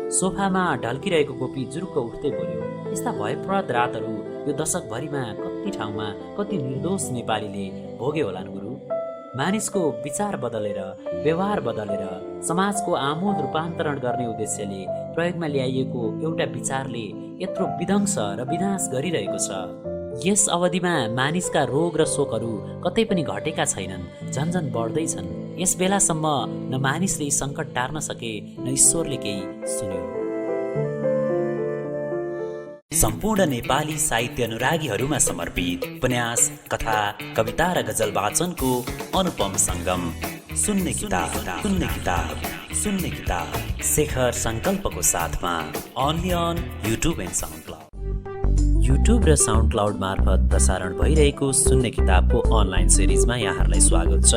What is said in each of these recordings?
सोफामा ढल्किरहेको गोपी जुरुक्क उठ्दै बोल्यो, यस्ता भयप्रद रातहरू यो दशकभरिमा कति ठाउँमा कति निर्दोष नेपालीले भोगे होलान् गुरु। मानिसको विचार बदलेर, व्यवहार बदलेर समाजको आमूल रूपान्तरण गर्ने उद्देश्यले प्रयोगमा ल्याइएको एउटा विचारले यत्रो विध्वंस र विनाश गरिरहेको छ। यस अवधिमा मानिसका रोग र शोकहरू कतै पनि घटेका छैनन्, झन्झन बढ्दैछन्। यस बेलासम्म न मानिसले यी सङ्कट टार्न सके, न ईश्वरले केही सुन्यो। सम्पूर्ण नेपाली साहित्य अनुरागीहरूमा समर्पित उपन्यास, कथा, कविता र गजल वाचनको अनुपम सङ्गम सुन्ने किताब शेखर सङ्कल्पको साथमा only on YouTube and SoundCloud. YouTube र साउन्ड क्लाउड मार्फत प्रसारण भइरहेको सुन्ने किताबको अनलाइन सिरिजमा यहाँहरूलाई स्वागत छ।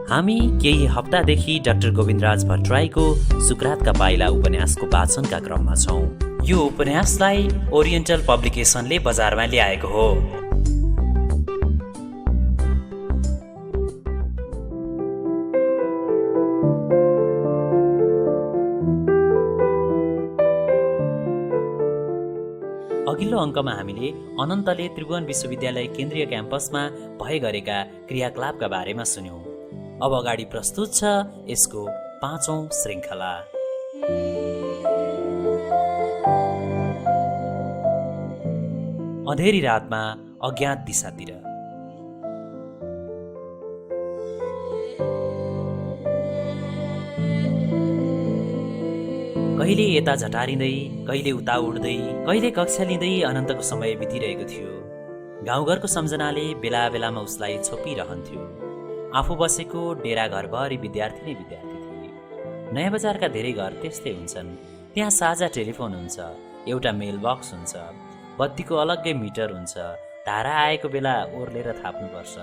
हामी केही हप्तादेखि डाक्टर गोविन्दराज भट्टराईको सुक्रातका पाइला उपन्यासको वाचनका क्रममा छौँ। यो उपन्यासलाई ओरिएन्टल पब्लिकेसनले बजारमा ल्याएको हो। अघिल्लो अङ्कमा हामीले अनन्तले त्रिभुवन विश्वविद्यालय केन्द्रीय क्याम्पसमा भए गरेका क्रियाकलापका बारेमा सुन्यौं। अब अगाडि प्रस्तुत छ यसको 5औं श्रृङ्खला। अँधेरी रातमा अज्ञात दिशातिर। कहिले यता झटारिँदै, कहिले उता उड्दै, कहिले कक्षा लिँदै अनन्तको समय बितिरहेको थियो। गाउँघरको सम्झनाले बेला बेलामा उसलाई छोपिरहन्थ्यो। आफू बसेको डेरा घरभरि विद्यार्थी नै विद्यार्थी थिए। नयाँ बजारका धेरै घर त्यस्तै हुन्छन्। त्यहाँ साझा टेलिफोन हुन्छ, एउटा मेल बक्स हुन्छ, बत्तीको अलग्गै मिटर हुन्छ। धारा आएको बेला ओर्लेर थाप्नुपर्छ।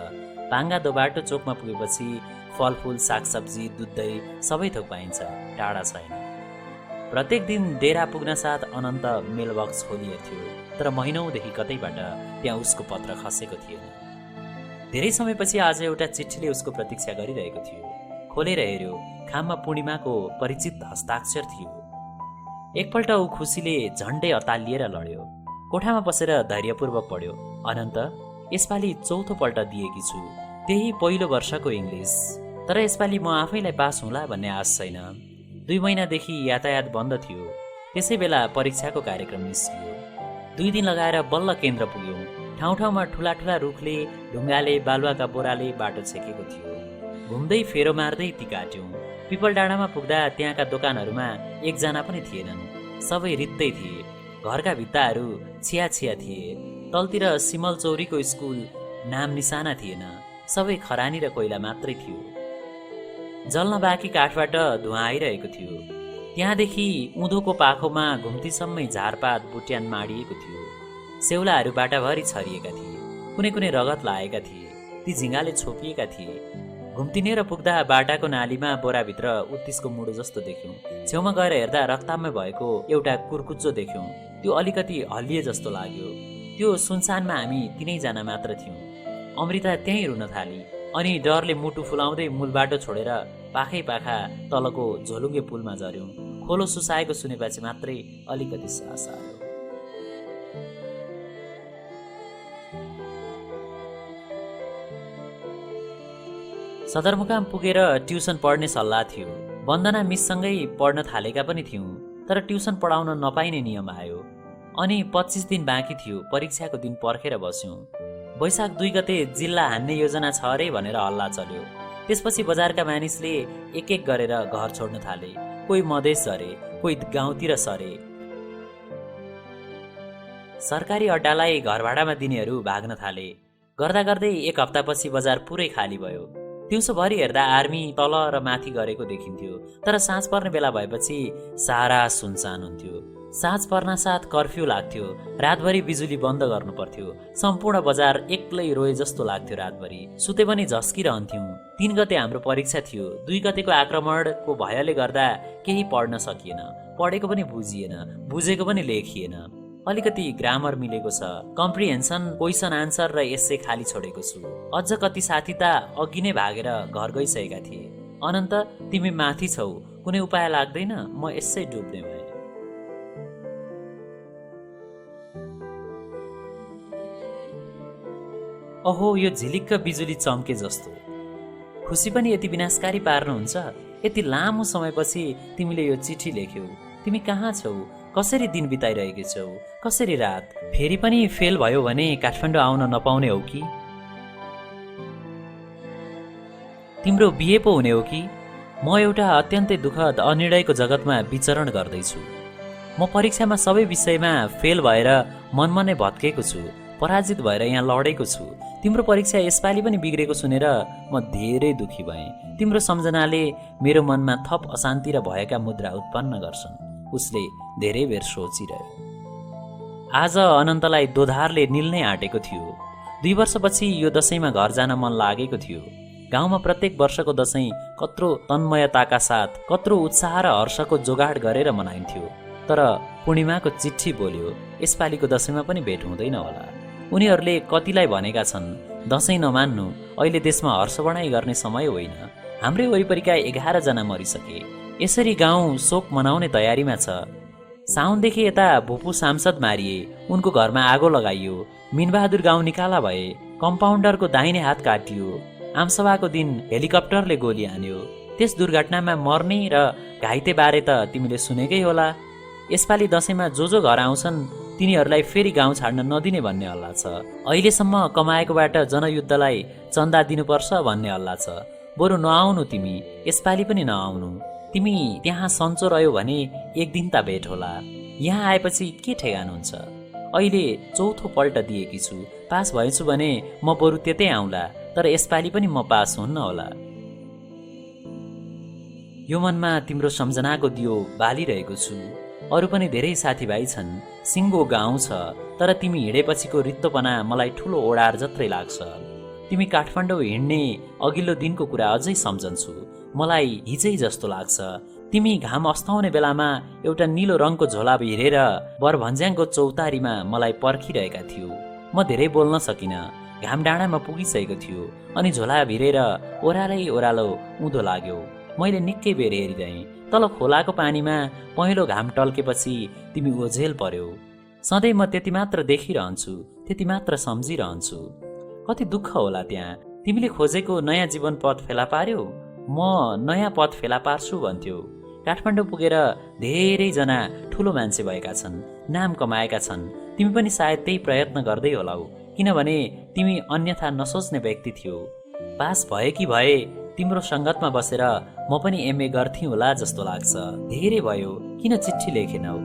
पाङ्गा दोबाटो चोकमा पुगेपछि फलफुल, सागसब्जी, दुध, दही सबै थोक पाइन्छ, टाढा छैन। प्रत्येक दिन डेरा पुग्न साथ अनन्त मेल बक्स खोलिएको, तर महिनौदेखि कतैबाट त्यहाँ उसको पत्र खसेको थिएन। धेरै समयपछि आज एउटा चिठीले उसको प्रतीक्षा गरिरहेको थियो। खोलेर हेर्यो, खाममा पूर्णिमाको परिचित हस्ताक्षर थियो। एकपल्ट ऊ खुसीले झन्डै अतालिएर लड्यो। कोठामा बसेर धैर्यपूर्वक पढ्यो। अनन्त, यसपालि चौथो पल्ट दिएकी छु, त्यही पहिलो वर्षको इङ्ग्लिस। तर यसपालि म आफैलाई पास हुँला भन्ने आश छैन। 2 महिनादेखि यातायात बन्द थियो। त्यसै बेला परीक्षाको कार्यक्रम निस्कियो। 2 दिन लगाएर बल्ल केन्द्र पुग्यौँ। ठाउँ ठाउँमा ठुला ठुला रुखले, ढुङ्गाले, बालुवाका बोराले बाटो छेकेको थियो। घुम्दै फेरो मार्दै ती काट्यौँ। पिपल डाँडामा पुग्दा त्यहाँका दोकानहरूमा एकजना पनि थिएनन्। सबै रित्तै थिए। घरका भित्ताहरू छिया छिया थिए। तलतिर सिमल चौरीको स्कुल नाम निशाना थिएन। सबै खरानी र कोइला मात्रै थियो। जल्न बाँकी काठबाट धुवा आइरहेको थियो। त्यहाँदेखि उँधोको पाखोमा घुम्तीसम्मै झारपात बुट्यान माडिएको थियो। सेउलाहरू बाटाभरि छरिएका थिए। कुनै कुनै रगत लागेका थिए। ती झिङ्गाले छोपिएका थिए। घुम्तिनेर पुग्दा बाटाको नालीमा बोराभित्र उत्तिसको मुडो जस्तो देख्यौँ। छेउमा गएर हेर्दा रक्तामै भएको एउटा कुर्कुच्चो देख्यौँ। त्यो अलिकति हल्लिए जस्तो लाग्यो। त्यो सुनसानमा हामी 3 जना मात्र थियौँ। अमृता त्यहीँ रुन थाली अनि डरले मुटु फुलाउँदै मूल बाटो छोडेर पाखै पाखा तलको झोलुङ्गे पुलमा झर्यौँ। खोलो सुसाएको सुनेपछि मात्रै अलिकति सास आयो। सदरमुकाम पुगेर ट्युसन पढ्ने सल्लाह थियो। वन्दना मिससँगै पढ्न थालेका पनि थियौँ, तर ट्युसन पढाउन नपाइने नियम आयो। अनि 25 दिन बाँकी थियो। परीक्षाको दिन पर्खेर बस्यौँ। वैशाख 2 गते जिल्ला हान्ने योजना छ अरे भनेर हल्ला चल्यो। त्यसपछि बजारका मानिसले एक एक गरेर घर छोड्न थाले। कोही मधेस सरे, कोही गाउँतिर सरे। सरकारी अड्डालाई घर भाडामा दिनेहरू भाग्न थाले। गर्दा गर्दै 1 हप्तापछि बजार पुरै खाली भयो। दिउँसोभरि हेर्दा आर्मी तल र माथि गरेको देखिन्थ्यो, तर साँझ पर्ने बेला भएपछि सारा सुनसान हुन्थ्यो। साँझ पर्न साथ कर्फ्यू लाग्थ्यो। रातभरि बिजुली बन्द गर्नु पर्थ्यो। सम्पूर्ण बजार एक्लै रोए जस्तो लाग्थ्यो। रातभरि सुते पनि झस्किरहन्थ्यौँ। 3 गते हाम्रो परीक्षा थियो। 2 गतेको आक्रमणको भयले गर्दा केही पढ्न सकिएन। पढेको पनि बुझिएन, बुझेको पनि लेखिएन। अलिकति ग्रामर मिलेको छ। कम्प्रिहेन्सन, क्वेसन आन्सर र एस्से खाली छोडेको छु। अझ कति साथी त अघि नै भागेर घर गइसकेका थिए। अनन्त, तिमी माथि छौ, कुनै उपाय लाग्दैन? म यसै डुब्ने भएँ। अहो यो झिलिक्क बिजुली चम्के जस्तो। खुसी पनि यति विनाशकारी पार्नुहुन्छ? यति लामो समयपछि तिमीले यो चिठी लेख्यौ। तिमी कहाँ छौ? कसरी दिन बिताइरहेकी छौ? कसरी रात? फेरि पनि फेल भयो भने काठमाडौँ आउन नपाउने हो कि? तिम्रो बिहे पो हुने हो कि? म एउटा अत्यन्तै दुःखद अनिर्णयको जगतमा विचरण गर्दैछु। म परीक्षामा सबै विषयमा फेल भएर मनमनै भत्केको छु, पराजित भएर यहाँ लडेको छु। तिम्रो परीक्षा यसपालि पनि बिग्रेको सुनेर म धेरै दुखी भएँ। तिम्रो सम्झनाले मेरो मनमा थप अशान्ति र भयका मुद्रा उत्पन्न गर्छन्। उसले धेरै बेर सोचिरह्यो। आज अनन्तलाई दोधारले निल्नै आँटेको थियो। 2 वर्षपछि यो दशैंमा घर जान मन लागेको थियो। गाउँमा प्रत्येक वर्षको दशैं कत्रो तन्मयताका साथ, कत्रो उत्साह र हर्षको जोगाड गरेर मनाइन्थ्यो। तर पूर्णिमाको चिठी बोल्यो, यसपालिको दशैंमा पनि भेट हुँदैन होला। उनीहरूले कतिलाई भनेका छन्, दशैं नमान्नु, अहिले देशमा हर्ष बढाइ गर्ने समय होइन। हाम्रै वरिपरिका 11 जना मरिसके। यसरी गाउँ शोक मनाउने तयारीमा छ। साउनदेखि यता भुपू सांसद मारिए, उनको घरमा आगो लगाइयो। मिनबहादुर गाउँ निकाला भए, कम्पाउन्डरको दाहिने हात काटियो। आमसभाको दिन हेलिकप्टरले गोली हान्यो। त्यस दुर्घटनामा मर्ने र घाइते बारे त तिमीले सुनेकै होला। यसपालि दशैंमा जो घर आउँछन् तिनीहरूलाई फेरि गाउँ छाड्न नदिने भन्ने हल्ला छ। अहिलेसम्म कमाएकोबाट जनयुद्धलाई चन्दा दिनुपर्छ भन्ने हल्ला छ। बरु नआउनु तिमी, यसपालि पनि नआउनु। तिमी त्यहाँ सन्चो रह्यो भने एक दिन त भेट होला। यहाँ आएपछि के ठेगान हुन्छ? अहिले 4थो पल्ट दिएकी छु। पास भएछु भने म बरु त्यतै आउँला, तर यसपालि पनि म पास हुन्न होला। यो मनमा तिम्रो सम्झनाको दियो बालिरहेको छु। अरू पनि धेरै साथीभाइ छन्। सिङ्गो गाउँ छ, तर तिमी हिँडेपछिको रित्तोपना मलाई ठुलो ओडार जत्रै लाग्छ। तिमी काठमाडौँ हिँड्ने अघिल्लो दिनको कुरा अझै सम्झन्छु। मलाई हिजै जस्तो लाग्छ। तिमी घाम अस्ताउने बेलामा एउटा निलो रङको झोला भिरेर बरभन्ज्याङको चौतारीमा मलाई पर्खिरहेका थियौ। म धेरै बोल्न सकिनँ। घाम डाँडामा पुगिसकेको थियो अनि झोला भिरेर ओह्रालै ओह्रालो उँधो लाग्यो। मैले निकै बेर हेरिरहेँ। तल खोलाको पानीमा पहेँलो घाम टल्केपछि तिमी ओझेल पर्यौ। सधैँ म त्यति मात्र देखिरहन्छु, त्यति मात्र सम्झिरहन्छु। कति दुःख होला त्यहाँ। तिमीले खोजेको नयाँ जीवन पथ फेला पार्यौ, म नयाँ पथ फेला पार्छु भन्थ्यौ। काठमाडौँ पुगेर धेरैजना ठुलो मान्छे भएका छन्, नाम कमाएका छन्। तिमी पनि सायद त्यही प्रयत्न गर्दै होलाउ, किनभने तिमी अन्यथा नसोच्ने व्यक्ति थियौ। पास भए कि भए तिम्रो सङ्गतमा बसेर म पनि एमए गर्थेँ होला जस्तो लाग्छ। धेरै भयो, किन चिठी लेखेनौ?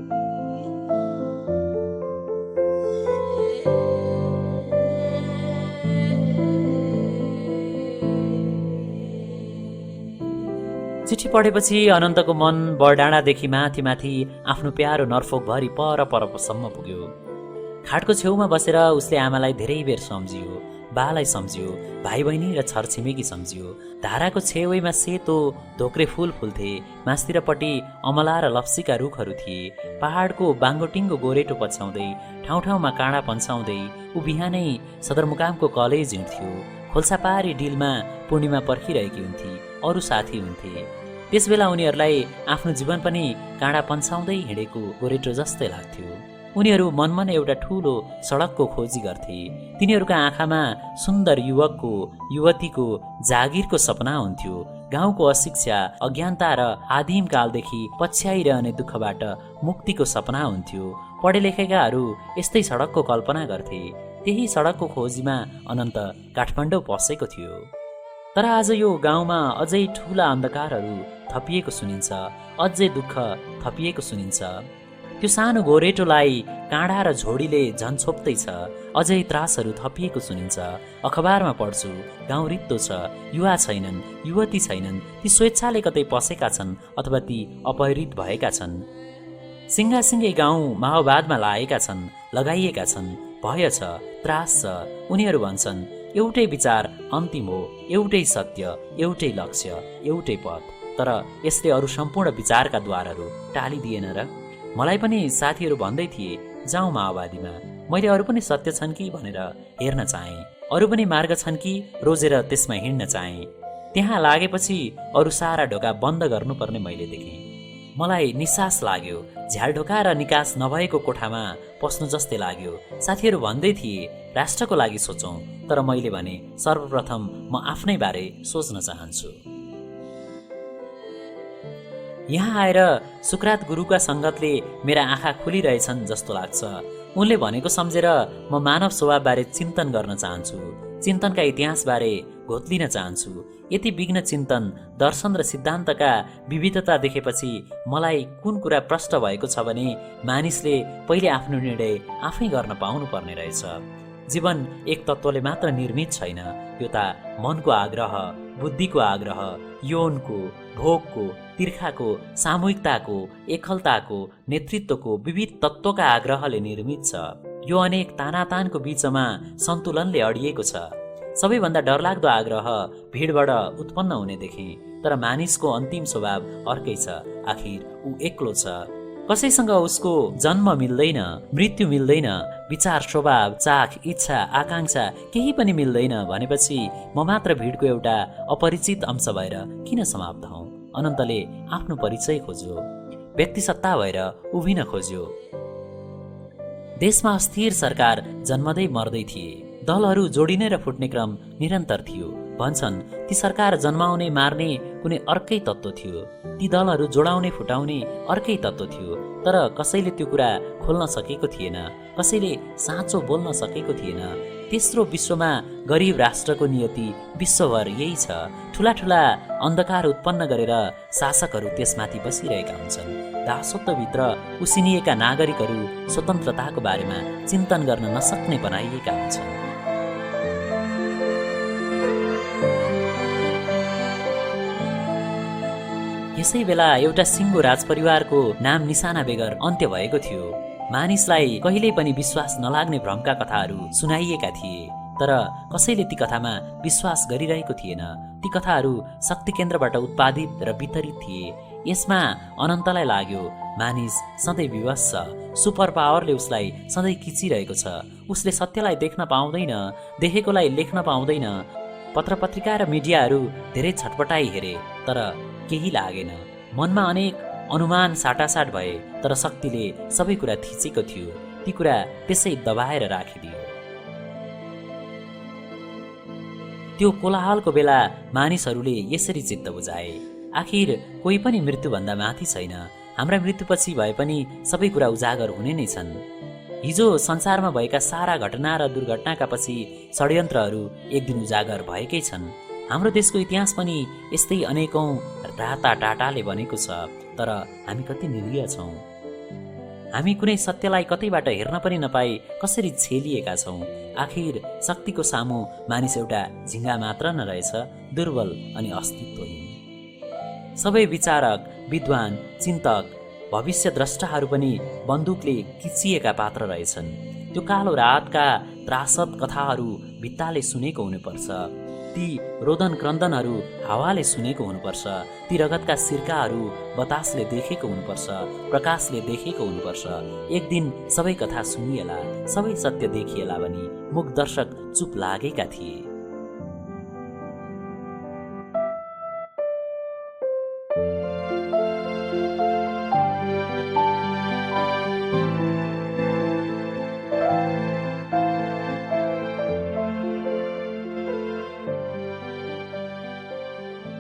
चिठी पढेपछि अनन्तको मन बरडाँडादेखि माथि माथि आफ्नो प्यारो नर्फोकभरि परसम्म पुग्यो। खाटको छेउमा बसेर उसले आमालाई धेरै बेर सम्झियो, बालाई सम्झियो, भाइ बहिनी र छरछिमेकी सम्झियो। धाराको छेउमा सेतो धोक्रे फूल फुल्थे। मास्तिरपट्टि अमला र लप्सीका रुखहरू थिए। पहाडको बाङ्गोटिङ्गो गोरेटो पछ्याउँदै, ठाउँ ठाउँमा काँडा पन्छाउँदै ऊ बिहानै सदरमुकामको कलेज हिँड्थ्यो। खोल्सापारी डिलमा पूर्णिमा पर्खिरहेकी हुन्थे, अरू साथी हुन्थे। त्यसबेला उनीहरूलाई आफ्नो जीवन पनि काँडा पन्छाउँदै हिँडेको गोरेटो जस्तै लाग्थ्यो। उनीहरू मनमन एउटा ठूलो सडकको खोजी गर्थे। तिनीहरूका आँखामा सुन्दर युवकको, युवतीको जागिरको सपना हुन्थ्यो। गाउँको अशिक्षा, अज्ञानता र आदिम कालदेखि पछ्याइरहने दुःखबाट मुक्तिको सपना हुन्थ्यो। पढे लेखेकाहरू यस्तै सडकको कल्पना गर्थे। त्यही सडकको खोजीमा अनन्त काठमाडौँ पसेको थियो। तर आज यो गाउँमा अझै ठूला अन्धकारहरू थपिएको सुनिन्छ, अझै दुःख थपिएको सुनिन्छ। त्यो सानो गोरेटोलाई काँडा र झोडीले झन् छोप्दैछ। अझै त्रासहरू थपिएको सुनिन्छ। अखबारमा पढ्छु, गाउँ रित्तो छ, युवा छैनन्, युवती छैनन्। ती स्वेच्छाले कतै पसेका छन् अथवा ती अपहरित भएका छन्। सिङ्गासिङ्गै गाउँ माओवादमा लगाइएका छन्। भय छ, त्रास छ। उनीहरू भन्छन् एउटै विचार अन्तिम हो, एउटै सत्य, एउटै लक्ष्य, एउटै पथ। तर यसले अरू सम्पूर्ण विचारका द्वारहरू टालिदिएन र? मलाई पनि साथीहरू भन्दै थिए जाउँ माओवादीमा। मैले अरू पनि सत्य छन् कि भनेर हेर्न चाहेँ, अरू पनि मार्ग छन् कि रोजेर त्यसमा हिँड्न चाहेँ। त्यहाँ लागेपछि अरू सारा ढोका बन्द गर्नुपर्ने मैले देखेँ। मलाई निसास लाग्यो। झ्यालढोका र निकास नभएको कोठामा पस्नु जस्तै लाग्यो। साथीहरू भन्दै थिए राष्ट्रको लागि सोचौं, तर मैले भने सर्वप्रथम म आफ्नै बारे सोच्न चाहन्छु। यहाँ आएर सुकरात गुरुका सङ्गतले मेरा आँखा खुलिरहेछन् जस्तो लाग्छ। उनले भनेको सम्झेर म मानव स्वभावबारे चिन्तन गर्न चाहन्छु, चिन्तनका इतिहासबारे घोत्लिन चाहन्छु। यति विघ्न चिन्तन, दर्शन र सिद्धान्तका विविधता देखेपछि मलाई कुन कुरा प्रष्ट भएको छ भने मानिसले पहिले आफ्नो निर्णय आफै गर्न पाउनु पर्ने रहेछ। जीवन एक तत्त्वले मात्र निर्मित छैन, यो त मनको आग्रह, बुद्धिको आग्रह, यौनको, भोगको, तिर्खाको, सामूहिकताको, एकलताको, नेतृत्वको, विविध तत्त्वका आग्रहले निर्मित छ। यो अनेक तानातानको बीचमा सन्तुलनले अडिएको छ। सबैभन्दा डरलाग्दो आग्रह भिडबाट उत्पन्न हुने देखे, तर मानिसको अन्तिम स्वभाव अर्कै छ। आखिर ऊ एक्लो छ, कसैसँग उसको जन्म मिल्दैन, मृत्यु मिल्दैन, विचार, स्वभाव, चाख, इच्छा, आकांक्षा केही पनि मिल्दैन भनेपछि म मात्र भिडको एउटा अपरिचित अंश भएर किन समाप्त हौं? अनन्तले आफ्नो परिचय खोज्यो, व्यक्तिसत्ता भएर उभिन खोज्यो। देशमा अस्थिर सरकार जन्मदै मर्दै थिए, दलहरू जोडिने र फुट्ने क्रम निरन्तर थियो। भन्छन् ती सरकार जन्माउने मार्ने कुनै अर्कै तत्त्व थियो, ती दलहरू जोडाउने फुटाउने अर्कै तत्त्व थियो। तर कसैले त्यो कुरा खोल्न सकेको थिएन, कसैले साँचो बोल्न सकेको थिएन। तेस्रो विश्वमा गरिब राष्ट्रको नियति विश्वभर यही छ। ठुला ठुला अन्धकार उत्पन्न गरेर शासकहरू त्यसमाथि बसिरहेका हुन्छन्। दासत्वभित्र उसिनिएका नागरिकहरू स्वतन्त्रताको बारेमा चिन्तन गर्न नसक्ने बनाइएका हुन्छन्। यसै बेला एउटा सिङ्गो राजपरिवारको नाम निशाना बेगर अन्त्य भएको थियो। मानिसलाई कहिल्यै पनि विश्वास नलाग्ने भ्रमका कथाहरू सुनाइएका थिए, तर कसैले ती कथामा विश्वास गरिरहेको थिएन। ती कथाहरू शक्ति केन्द्रबाट उत्पादित र वितरित थिए। यसमा अनन्तलाई लाग्यो मानिस सधैँ विवश छ, सुपर पावरले उसलाई सधैँ खिचिरहेको छ। उसले सत्यलाई देख्न पाउँदैन, देखेकोलाई लेख्न पाउँदैन। पत्रपत्रिका र मिडियाहरू धेरै छटपटाई हेरे, तर केही लागेन। मनमा अनेक अनुमान साटासाट भए, तर शक्तिले सबै कुरा थिचेको थियो। ती कुरा त्यसै दबाएर राखिदियो। त्यो कोलाहलको बेला मानिसहरूले यसरी चित्त बुझाए, आखिर कोही पनि मृत्युभन्दा माथि छैन। हाम्रा मृत्युपछि भए पनि सबै कुरा उजागर हुने नै छन्। हिजो संसारमा भएका सारा घटना र दुर्घटनाका पछि षड्यन्त्रहरू एक दिन उजागर भएकै छन्। हाम्रो देशको इतिहास पनि यस्तै अनेकौं राता टाटाले बनेको छ, तर हामी कति निरीह छौं। हामी कुनै सत्यलाई कतैबाट हेर्न पनि नपाई कसरी छेलिएका छौं। आखिर शक्तिको सामु मानिस एउटा झिङ्गा मात्र नरहेछ, दुर्बल अनि अस्तित्वहीन। सबै विचारक, विद्वान, चिन्तक, भविष्य द्रष्टाहरू पनि बन्दुकले किचिएका पात्र रहेछन्। त्यो कालो रातका त्रासद कथाहरू भित्ताले सुनेको हुनुपर्छ, ती रोदन क्रन्दनहरू हावाले सुनेको हुनुपर्छ, ती रगतका सिर्काहरू बतासले देखेको हुनुपर्छ, प्रकाशले देखेको हुनुपर्छ। एक दिन सबै कथा सुनिएला, सबै सत्य देखिएला भनी मुख दर्शक चुप लागेका थिए।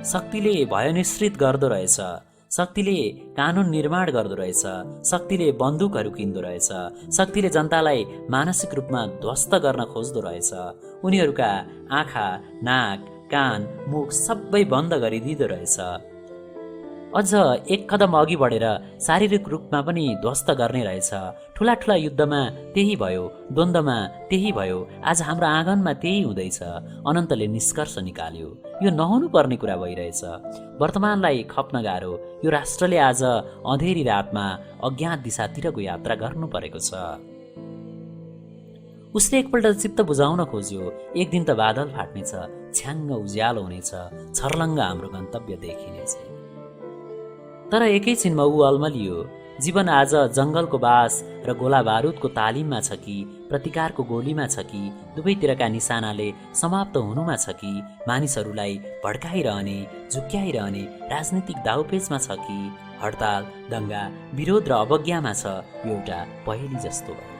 शक्तिले भयनिश्रित गर्दो रहेछ, शक्तिले कानुन निर्माण गर्दो रहेछ, शक्तिले बन्दुकहरू किन्दो रहेछ, शक्तिले जनतालाई मानसिक रूपमा ध्वस्त गर्न खोज्दो रहेछ। उनीहरूका आँखा, नाक, कान, मुख सबै बन्द गरिदिँदो रहेछ। अझ एक कदम अघि बढेर शारीरिक रूपमा पनि ध्वस्त गर्ने रहेछ। ठुला ठुला युद्धमा त्यही भयो, द्वन्द्वमा त्यही भयो, आज हाम्रो आँगनमा त्यही हुँदैछ। अनन्तले निष्कर्ष निकाल्यो, यो नहुनु पर्ने कुरा भइरहेछ। वर्तमानलाई खप्न गाह्रो, यो राष्ट्रले आज अँधेरी रातमा अज्ञात दिशातिरको यात्रा गर्नु परेको छ। उसले एकपल्ट चित्त बुझाउन खोज्यो, एक दिन त बादल फाट्नेछ, छ्याङ्ग उज्यालो हुनेछ, छर्लङ्ग हाम्रो गन्तव्य देखिनेछ। तर एकैछिनमा ऊ अल्मलियो। जीवन आज जङ्गलको बास र गोला बारुदको तालिममा छ कि प्रतिकारको गोलीमा छ कि दुवैतिरका निशानाले समाप्त हुनुमा छ कि मानिसहरूलाई भड्काइरहने झुक्क्याइरहने राजनीतिक दाउपेचमा छ कि हडताल दङ्गा विरोध र अवज्ञामा छ, यो एउटा पहेली जस्तो भयो।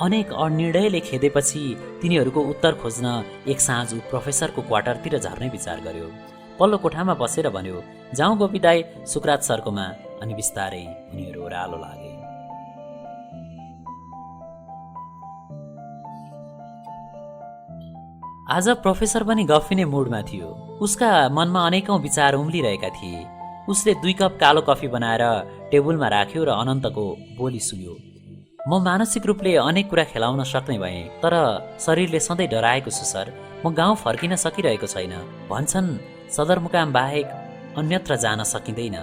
अनेक अनिर्णयले खेदेपछि तिनीहरूको उत्तर खोज्न एक साँझ ऊ प्रोफेसरको क्वार्टरतिर झर्ने विचार गर्यो। पल्लो कोठामा बसेर भन्यो, जाउँ गोपी दाई सुकरात सरकोमा। अनि बिस्तारै उनीहरू ओह्रालो लागे। आज प्रोफेसर पनि गफिने मुडमा थियो। उसका मनमा अनेकौं विचार उम्लिरहेका थिए। उसले 2 कप कालो कफी बनाएर टेबुलमा राख्यो र अनन्तको बोली सुन्यो। म मानसिक रूपले अनेक कुरा खेलाउन सक्ने भएँ, तर शरीरले सधैँ डराएको छु सर। म गाउँ फर्किन सकिरहेको छैन। भन्छन् सदरमुकाम बाहेक अन्यत्र जान सकिँदैन।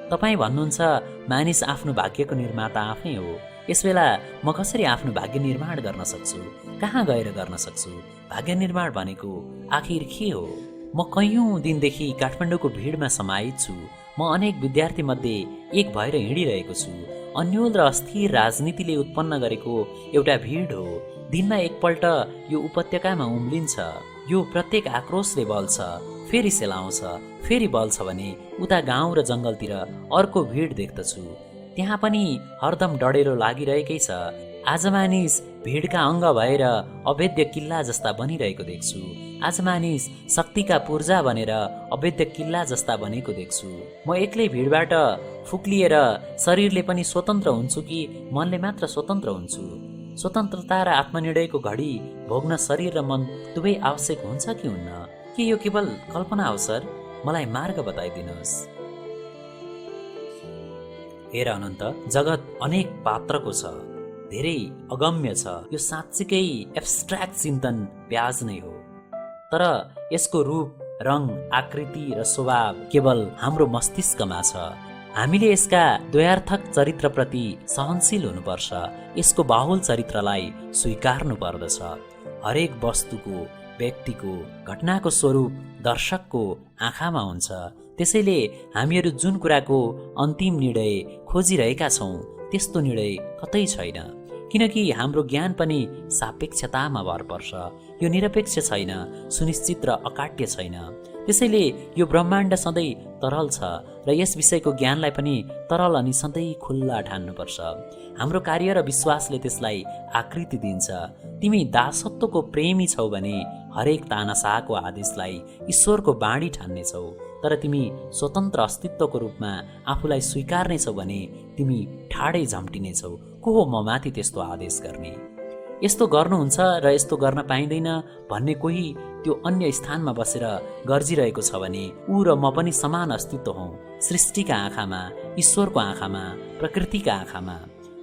तपाईँ भन्नुहुन्छ मानिस आफ्नो भाग्यको निर्माता आफै हो। यसबेला म कसरी आफ्नो भाग्य निर्माण गर्न सक्छु? कहाँ गएर गर्न सक्छु? भाग्य निर्माण भनेको आखिर के हो? म कैयौं दिनदेखि काठमाडौँको भिडमा समाहित छु। म अनेक विद्यार्थी मध्ये एक भएर हिँडिरहेको छु। अन्यल र अस्थिर राजनीतिले उत्पन्न गरेको एउटा भिड हो। दिनमा एकपल्ट यो उपत्यकामा उम्लिन्छ। यो प्रत्येक आक्रोशले बल्छ, फेरि सेलाउँछ, फेरि बल्छ भने उता गाउँ र जङ्गलतिर अर्को भिड देख्दछु। त्यहाँ पनि हरदम डढेलो लागिरहेकै छ। आज मानिस भिडका अङ्ग भएर अभेद्य किल्ला जस्ता बनिरहेको देख्छु। आज मानिस शक्तिका पूर्जा बनेर अभेद्य किल्ला जस्ता बनेको देख्छु। म एक्लै भिडबाट फुक्लिएर शरीरले पनि स्वतन्त्र हुन्छु कि मनले मात्र स्वतन्त्र हुन्छु? स्वतन्त्रता र आत्मनिर्णयको घडी भोग्न शरीर र मन दुवै आवश्यक हुन्छ कि हुन्न? के यो केवल कल्पना हो सर? मलाई मार्ग बताइदिनुहोस्। हेर अनन्त, जगत अनेक पात्रको छ, धेरै अगम्य छ। यो साँच्चीकै एब्स्ट्र्याक्ट चिन्तन प्याज नै हो, तर यसको रूप, रङ, आकृति र स्वभाव केवल हाम्रो मस्तिष्कमा छ। हामीले यसका द्वयार्थक चरित्रप्रति सहनशील हुनुपर्छ। यसको बाहुल चरित्रलाई स्वीकार्नु पर्दछ। हरेक वस्तुको, व्यक्तिको, घटनाको स्वरूप दर्शकको आँखामा हुन्छ। त्यसैले हामीहरू जुन कुराको अन्तिम निर्णय खोजिरहेका छौँ त्यस्तो निर्णय कतै छैन, किनकि हाम्रो ज्ञान पनि सापेक्षतामा भर पर्छ। यो निरपेक्ष छैन, सुनिश्चित र अकाट्य छैन। त्यसैले यो ब्रह्माण्ड सधैँ तरल छ र यस विषयको ज्ञानलाई पनि तरल अनि सधैँ खुल्ला ठान्नुपर्छ। हाम्रो कार्य र विश्वासले त्यसलाई आकृति दिन्छ। तिमी दासत्वको प्रेमी छौ भने हरेक तानाशाहको आदेशलाई ईश्वरको बाणी ठान्नेछौ, तर तिमी स्वतन्त्र अस्तित्वको रूपमा आफूलाई स्वीकार्नेछौ भने तिमी ठाडै झम्टिनेछौ। को हो म माथि त्यस्तो आदेश गर्ने? यस्तो गर्नुहुन्छ र यस्तो गर्न पाइँदैन भन्ने कोही त्यो अन्य स्थानमा बसेर गर्जिरहेको छ भने ऊ र म पनि समान अस्तित्व हौँ, सृष्टिका आँखामा, ईश्वरको आँखामा, प्रकृतिका आँखामा।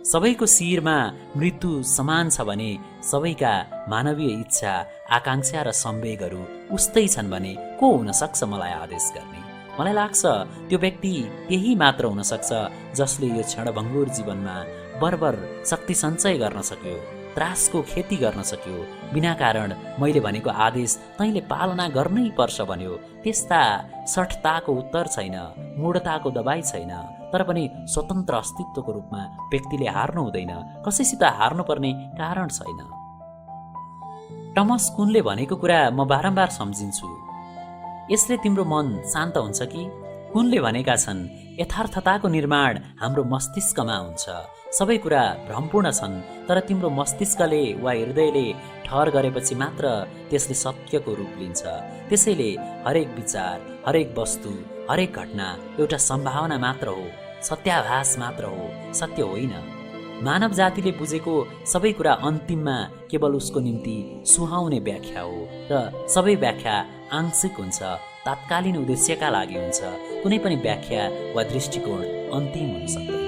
सबैको शिरमा मृत्यु समान छ भने सबैका मानवीय इच्छा, आकांक्षा र संवेगहरू उस्तै छन् भने को हुन सक्छ मलाई आदेश गर्ने? मलाई लाग्छ त्यो व्यक्ति त्यही मात्र हुन सक्छ जसले यो क्षणभङ्गुर जीवनमा बर्बर शक्ति सञ्चय गर्न सक्यो, त्रासको खेती गर्न सक्यो। बिना कारण मैले भनेको आदेश तैँले पालना गर्नै पर्छ भन्यो। त्यस्ता सठताको उत्तर छैन, मूढताको दबाई छैन, तर पनि स्वतन्त्र अस्तित्वको रूपमा व्यक्तिले हार्नु हुँदैन। कसैसित हार्नुपर्ने कारण छैन। टमस कुनले भनेको कुरा म बारम्बार सम्झिन्छु। यसले तिम्रो मन शान्त हुन्छ कि? कुनले भनेका छन् यथार्थताको निर्माण हाम्रो मस्तिष्कमा हुन्छ। सबै कुरा भ्रमपूर्ण छन्, तर तिम्रो मस्तिष्कले वा हृदयले ठहर गरेपछि मात्र त्यसले सत्यको रूप लिन्छ। त्यसैले हरेक विचार, हरेक वस्तु, हरेक घटना एउटा सम्भावना मात्र हो, सत्याभास मात्र हो, सत्य होइन। मानव जातिले बुझेको सबै कुरा अन्तिममा केवल उसको निम्ति सुहाउने व्याख्या हो र सबै व्याख्या आंशिक हुन्छ, तात्कालीन उद्देश्यका लागि हुन्छ। कुनै पनि व्याख्या वा दृष्टिकोण अन्तिम हुन सक्दैन।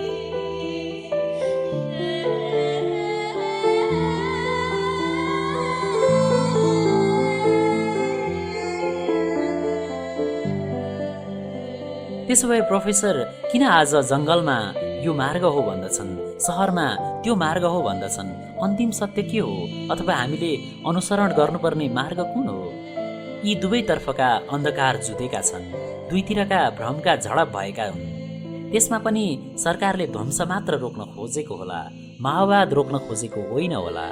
त्यसो भए प्रोफेसर किन आज जङ्गलमा यो मार्ग हो भन्दछन्, सहरमा त्यो मार्ग हो भन्दछन्? अन्तिम सत्य के हो? अथवा हामीले अनुसरण गर्नुपर्ने मार्ग कुन हो? यी दुवैतर्फका अन्धकार जुधेका छन्, दुईतिरका भ्रमका झडप भएका हुन्। त्यसमा पनि सरकारले ध्वंस मात्र रोक्न खोजेको होला, माओवाद रोक्न खोजेको होइन होला।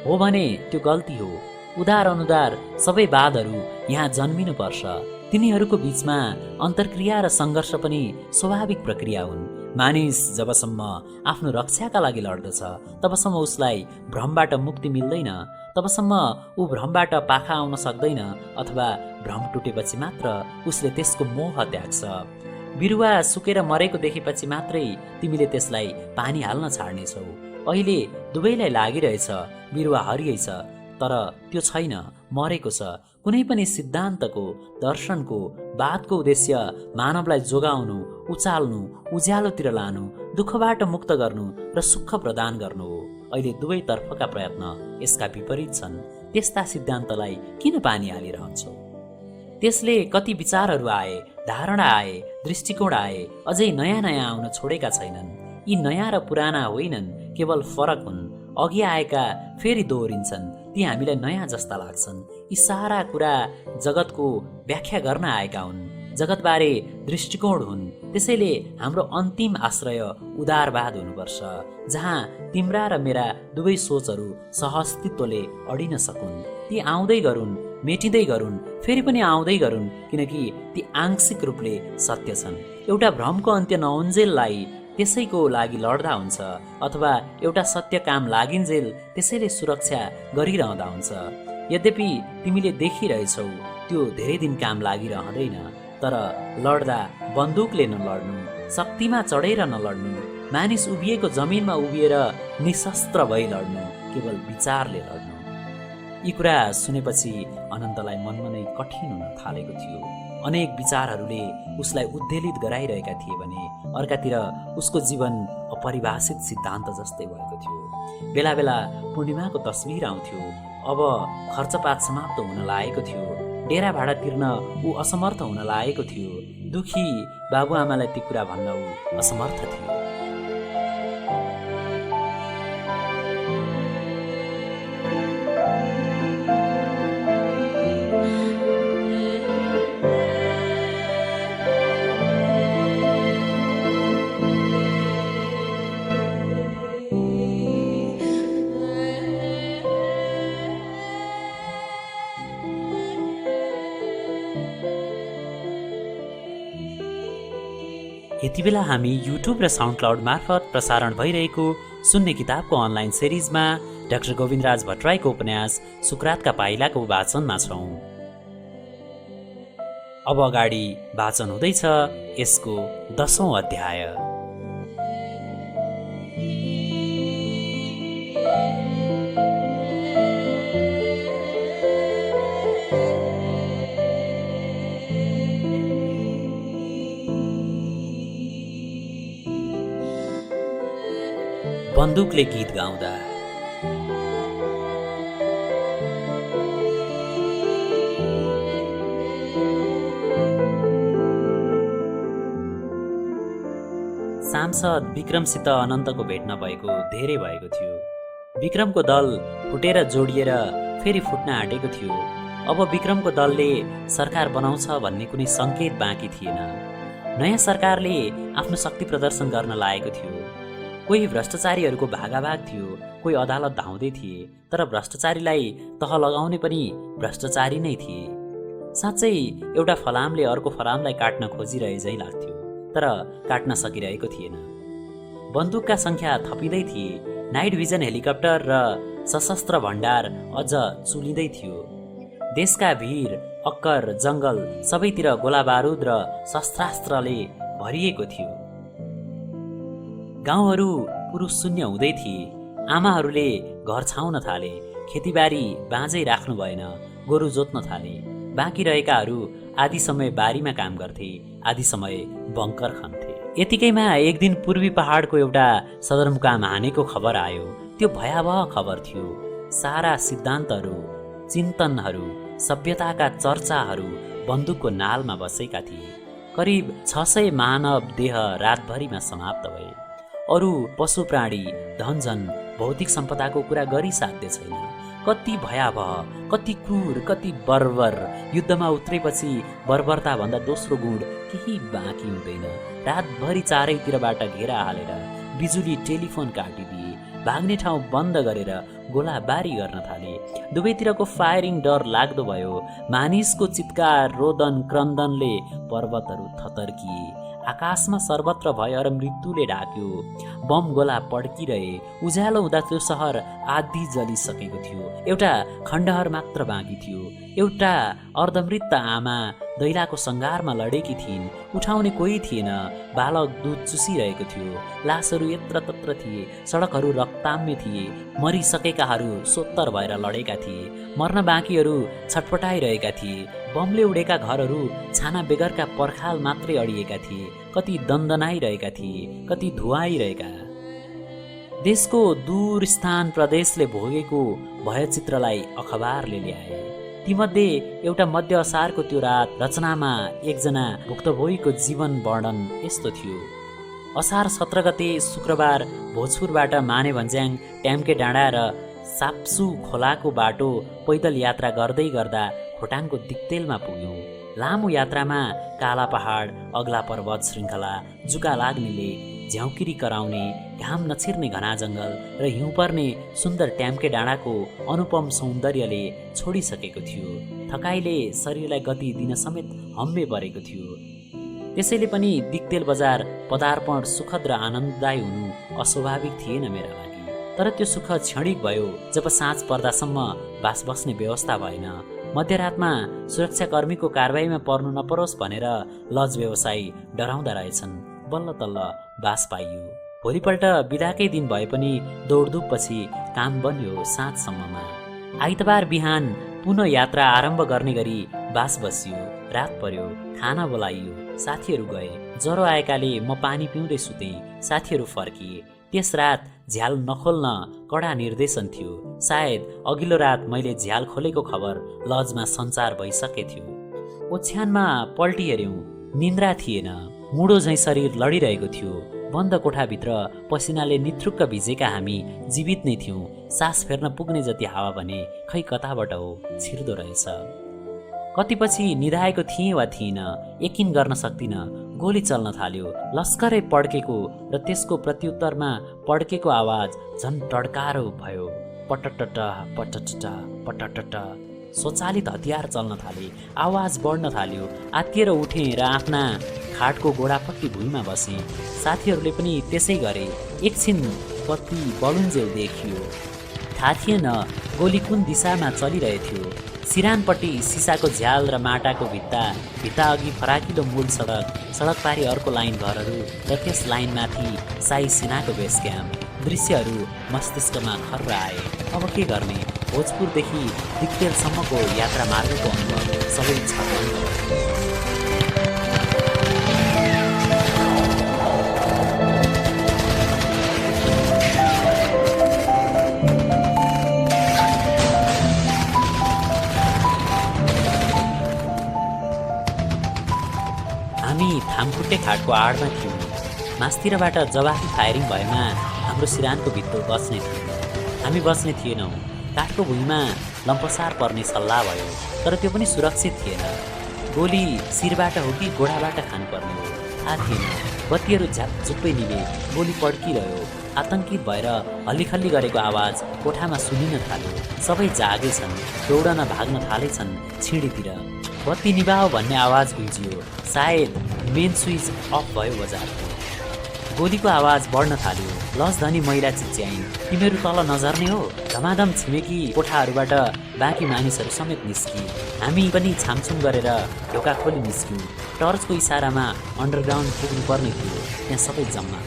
हो भने त्यो गल्ती हो। उदार अनुदार सबै वादहरू यहाँ जन्मिनुपर्छ। तिनीहरूको बीचमा अन्तर्क्रिया र सङ्घर्ष पनि स्वाभाविक प्रक्रिया हुन्। मानिस जबसम्म आफ्नो रक्षाका लागि लड्दछ तबसम्म उसलाई भ्रमबाट मुक्ति मिल्दैन। तबसम्म ऊ भ्रमबाट पाखा आउन सक्दैन, अथवा भ्रम टुटेपछि मात्र उसले त्यसको मोह त्याग्छ। बिरुवा सुकेर मरेको देखेपछि मात्रै तिमीले त्यसलाई पानी हाल्न छाड्नेछौ। अहिले दुवैलाई लागिरहेछ, बिरुवा हरिएछ तर त्यो छैन, मरेको छ। कुनै पनि सिद्धान्तको, दर्शनको, वादको उद्देश्य मानवलाई जोगाउनु, उचाल्नु, उज्यालोतिर लानु, दुःखबाट मुक्त गर्नु र सुख प्रदान गर्नु हो। अहिले दुवैतर्फका प्रयत्न यसका विपरीत छन्। त्यस्ता सिद्धान्तलाई किन पानी हालिरहन्छौ? त्यसले कति विचारहरू आए, धारणा आए, दृष्टिकोण आए, अझै नयाँ नयाँ आउन छोडेका छैनन्। यी नयाँ र पुराना होइनन्, केवल फरक हुन्। अघि आएका फेरि दोहोरिन्छन्, ती हामीलाई नयाँ जस्ता लाग्छन्। यी सारा कुरा जगतको व्याख्या गर्न आएका हुन्, जगतबारे दृष्टिकोण हुन्। त्यसैले हाम्रो अन्तिम आश्रय उदारवाद हुनुपर्छ, जहाँ तिम्रा र मेरा दुवै सोचहरू सहअस्तित्वले अडिन सकुन्। ती आउँदै गरून्, मेटिँदै गरून्, फेरि पनि आउँदै गरून्, किनकि ती आंशिक रूपले सत्य छन्। एउटा भ्रमको अन्त्य नहुन्जेललाई त्यसैको लागि लड्दा हुन्छ, अथवा एउटा सत्य काम लागिन्जेल त्यसैले सुरक्षा गरिरहँदा हुन्छ। यद्यपि तिमीले देखिरहेछौ त्यो धेरै दिन काम लागिरहँदैन, तर लड्दा बन्दुकले नलड्नु, शक्तिमा चढेर नलड्नु, मानिस उभिएको जमिनमा उभिएर निशस्त्र भई लड्नु, केवल विचारले लड्नु। यी कुरा सुनेपछि अनन्तलाई मनमा नै कठिन हुन थालेको थियो। अनेक विचारहरूले उसलाई उद्वेलित गराइरहेका थिए भने अर्कातिर उसको जीवन अपरिभाषित सिद्धान्त जस्तै भएको थियो। बेला बेला पूर्णिमाको तस्बिर आउँथ्यो। अब खर्चपात समाप्त हुन लागेको थियो। डेरा भाडा तिर्न ऊ असमर्थ हुन लागेको थियो। दुखी बाबुआमालाई ती कुरा भन्न ऊ असमर्थ थियो। यति बेला हामी युट्युब र साउन्ड क्लाउड मार्फत प्रसारण भइरहेको सुन्ने किताबको अनलाइन सिरिजमा डाक्टर गोविन्दराज भट्टराईको उपन्यास सुकरातका पाइलाको वाचनमा छौं। अब अगाडि वाचन हुँदैछ यसको 10औं अध्याय। बन्दुकले गीत गाउँदा। सांसद विक्रमसित अनन्तको भेट नभएको धेरै भएको थियो। विक्रमको दल फुटेर जोडिएर फेरि फुट्न आँटेको थियो। अब विक्रमको दलले सरकार बनाउँछ भन्ने कुनै सङ्केत बाँकी थिएन। नयाँ सरकारले आफ्नो शक्ति प्रदर्शन गर्न लागेको थियो। कोही भ्रष्टाचारीहरूको भागाभाग थियो, कोही अदालत धाउँदै थिए, तर भ्रष्टाचारीलाई तह लगाउने पनि भ्रष्टाचारी नै थिए। साँच्चै एउटा फलामले अर्को फलामलाई काट्न खोजिरहे झै लाग्थ्यो, तर काट्न सकिरहेको थिएन। बन्दुकका सङ्ख्या थपिँदै थिए। नाइट भिजन हेलिकप्टर र सशस्त्र भण्डार अझ चुलिँदै थियो। देशका भिर, अक्कर, जङ्गल सबैतिर गोलाबारुद र शस्त्रास्त्रले भरिएको थियो। गाउँहरू पुरुष शून्य हुँदै थिए। आमाहरूले घर छाउन थाले। खेतीबारी बाँझै राख्नु भएन, गोरु जोत्न थाले। बाँकी रहेकाहरू आधी समय बारीमा काम गर्थे, आधी समय बङ्कर खन्थे। यतिकैमा एक दिन पूर्वी पहाडको एउटा सदरमुकाम हानेको खबर आयो। त्यो भयावह खबर थियो। सारा सिद्धान्तहरू, चिन्तनहरू, सभ्यताका चर्चाहरू बन्दुकको नालमा बसेका थिए। करिब 600 मानव देह रातभरिमा समाप्त भए। अरू पशु प्राणी, धनजन, भौतिक सम्पदाको कुरा गरिसाध्य छैन। कति भयावह, कति क्रूर, कति बर्बर। युद्धमा उत्रेपछि बर्बरता भन्दा दोस्रो गुण केही बाँकी हुँदैन। रातभरि चारैतिरबाट घेरा हालेर बिजुली टेलिफोन काटिदिए। भाग्ने ठाउँ बन्द गरेर गोलाबारी गर्न थाले। दुवैतिरको फायरिङ डर लाग्दो भयो। मानिसको चित्कार रोदन क्रन्दनले पर्वतहरू थतर्किए। आकाशमा सर्वत्र भय र मृत्युले ढाक्यो। बम गोला पड्किरहे। उज्यालो हुँदा त्यो सहर आधी जलिसकेको थियो। एउटा खण्डहर मात्र बाँकी थियो। एउटा अर्धमृत आमा दैलाको सङ्घारमा लडेकी थिइन्। उठाउने कोही थिएन। बालक दुध चुसिरहेको थियो। लासहरू यत्रतत्र थिए। सडकहरू रक्ताम्य थिए। मरिसकेकाहरू सोत्तर भएर लडेका थिए। मर्न बाँकीहरू छटपटाइरहेका थिए। बमले उडेका घरहरू छाना बेगरका पर्खाल मात्रै अडिएका थिए। कति दन्दनाइरहेका थिए, कति धुवाइरहेका। देशको दूर स्थान प्रदेशले भोगेको भयचित्रलाई अखबारले ल्याए। तीमध्ये एउटा मध्य असारको त्यो रात रचनामा एकजना भुक्तभोगीको जीवन वर्णन यस्तो थियो। असार 17 गते शुक्रबार भोजपुरबाट माने भन्ज्याङ ट्याम्के डाँडा र साप्सु खोलाको बाटो पैदल यात्रा गर्दै गर्दा खोटाङको दिक्तेलमा पुग्यौँ। लामो यात्रामा काला पहाड, अग्ला पर्वत श्रृङ्खला, जुका लाग्ने लेक, झ्याउकिरी कराउने, घाम नछिर्ने घना जङ्गल र हिउँ पर्ने सुन्दर ट्याम्के डाँडाको अनुपम सौन्दर्यले छोडिसकेको थियो। थकाइले शरीरलाई गति दिन समेत हम्बे परेको थियो। त्यसैले पनि दिक्तेल बजार पदार्पण सुखद र आनन्ददायी हुनु अस्वाभाविक थिएन मेरा लागि। तर त्यो सुख क्षणिक भयो जब साँझ पर्दासम्म बास बस्ने व्यवस्था भएन। मध्यरातमा सुरक्षाकर्मीको कारबाहीमा पर्नु नपरोस् भनेर लज व्यवसायी डराउँदा रहेछन्। बल्ल तल्ल बास पाइयो। भोलिपल्ट बिदाकै दिन भए पनि दौडधुपपछि काम बन्यो साँझसम्ममा। आइतबार बिहान पुनः यात्रा आरम्भ गर्ने गरी बास बसियो। रात पर्यो। खाना बोलाइयो। साथीहरू गए। ज्वरो आएकाले म पानी पिउँदै सुतेँ। साथीहरू फर्किए। त्यस रात झ्याल नखोल्न कडा निर्देशन थियो। सायद अघिल्लो रात मैले झ्याल खोलेको खबर लजमा सञ्चार भइसके थियो। ओछ्यानमा पल्टी हेऱ्यौँ। निन्द्रा थिएन। मुडो झैँ शरीर लडिरहेको थियो। बन्द कोठाभित्र पसिनाले निथ्रुक्क भिजेका हामी जीवित नै थियौँ। सास फेर्न पुग्ने जति हावा भने खै कताबाट हो छिर्दो रहेछ। कतिपछि निधाएको थिएँ वा थिइनँ यकिन गर्न सक्दिनँ। गोली चल्न थाल्यो। लस्करै पड्केको र त्यसको प्रत्युत्तरमा पड्केको आवाज झन् टड्कारो भयो। पटटट पटटट पटटट। स्वचालित हतियार चल्न थाले। आवाज बढ्न थाल्यो। आत्तिएर उठेँ र आफ्ना खाटको गोडापट्टि भुइँमा बसेँ। साथीहरूले पनि त्यसै गरे। एकछिन बत्ती बलुन्जेल देखियो। थाहा थिएन गोली कुन दिशामा चलिरहेथ्यो। सिरानपट्टि सिसाको झ्याल र माटाको भित्ता अघि फराकिलो मूल सडक पारी अर्को लाइन घरहरू र त्यस लाइनमाथि साई सेनाको बेस क्याम्प। दृश्यहरू मस्तिष्कमा खर्र आए। अब के गर्ने? भोजपुरदेखि दिक्तेलसम्मको यात्रा मार्गको अनुभव सबै छर्लङ्ग भयो। हामी थामखुट्टे खाटको आडमा थियौँ। मास्तिरबाट जवाफी फायरिङ भएमा हाम्रो सिरानको भित्तो बस्ने थियो। हामी बस्ने थिएनौँ। काठको भुइँमा लम्पसार पर्ने सल्लाह भयो। तर त्यो पनि सुरक्षित थिएन। गोली शिरबाट हो कि गोडाबाट खानुपर्ने हो थाहा थिएन। बत्तीहरू झ्यापझुप्पै निभे। गोली पड्किरह्यो। आतंकित भएर हल्लीखल्ली गरेको आवाज कोठामा सुनिन थाल्यो। सबै जागेछन्। दौडन भाग्न थालेछन् छिँडीतिर। बत्ती निभाओ भन्ने आवाज गुन्जियो। सायद मेन स्विच अफ भयो बजारको। गोलीको आवाज बढ्न थाल्यो। लसधनी महिला चिच्याइन्, तिमीहरू तल नझर्ने हो? धमाधम छिमेकी कोठाहरूबाट बाँकी मानिसहरू समेत निस्किए। हामी पनि छामछुम गरेर ढोका खोली निस्क्यौँ। टर्चको इसारामा अन्डरग्राउन्ड पुग्नुपर्ने थियो। त्यहाँ सबै जम्मा।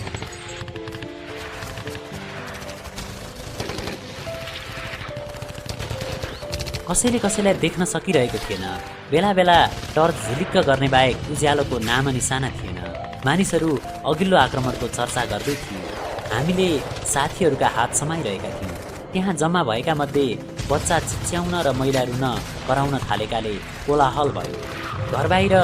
कसैले कसैलाई देख्न सकिरहेको थिएन। बेला बेला टर्च झिलिक्क गर्ने बाहेक उज्यालोको नाम निशाना थिएन। मानिसहरू अघिल्लो आक्रमणको चर्चा गर्दै थिए। हामीले साथीहरूका हात समाइरहेका थियौँ। त्यहाँ जम्मा भएका मध्ये बच्चा चिच्याउन र महिला रुन कराउन थालेकाले कोलाहल भयो। घर बाहिर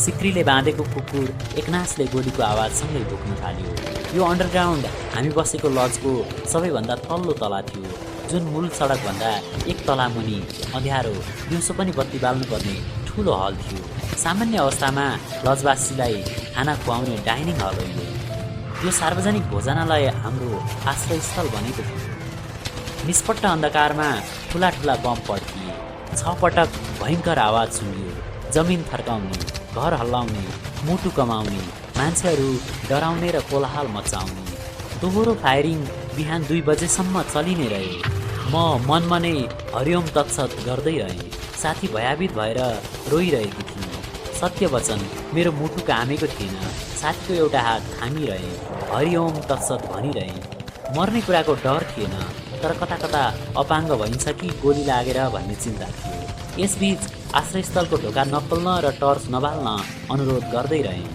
सिक्रीले बाँधेको कुकुर एकनासले गोलीको आवाजसँगै भुक्न थाल्यो। यो अन्डरग्राउन्ड हामी बसेको लजको सबैभन्दा तल्लो तला थियो, जुन मूल सडकभन्दा एक तला मुनि अँध्यारो, दिउँसो पनि बत्ती बाल्नुपर्ने ठुलो हल थियो। सामान्य अवस्थामा लजवासीलाई खाना खुवाउने डाइनिङ हल हो यो सार्वजनिक भोजनालय हाम्रो आश्रयस्थल बनेको थियो। निष्पट्ट अन्धकारमा ठुला ठुला बम पड्किए। 6 पटक भयङ्कर आवाज सुनियो। जमिन थर्काउने, घर हल्लाउने, मुटु कमाउने, मान्छेहरू डराउने र कोलाहल मचाउने। दोहोरो फायरिङ बिहान 2 बजेसम्म चलि नै रह्यो। म मनमनै हरिओम तत्सत गर्दै रहेँ। साथी भयभीत भएर रोइरहेकी थिइन्। सत्य वचन मेरो मुटु कामेको थिएन। साथीको एउटा हात थामिरहेँ, हरिओम तत्सत भनिरहेँ। मर्ने कुराको डर थिएन, तर कता कता अपाङ्ग भइन्छ कि गोली लागेर भन्ने चिन्ता थियो। यसबीच आश्रयस्थलको ढोका नखोल्न र टर्च नबाल्न अनुरोध गर्दै रहेँ।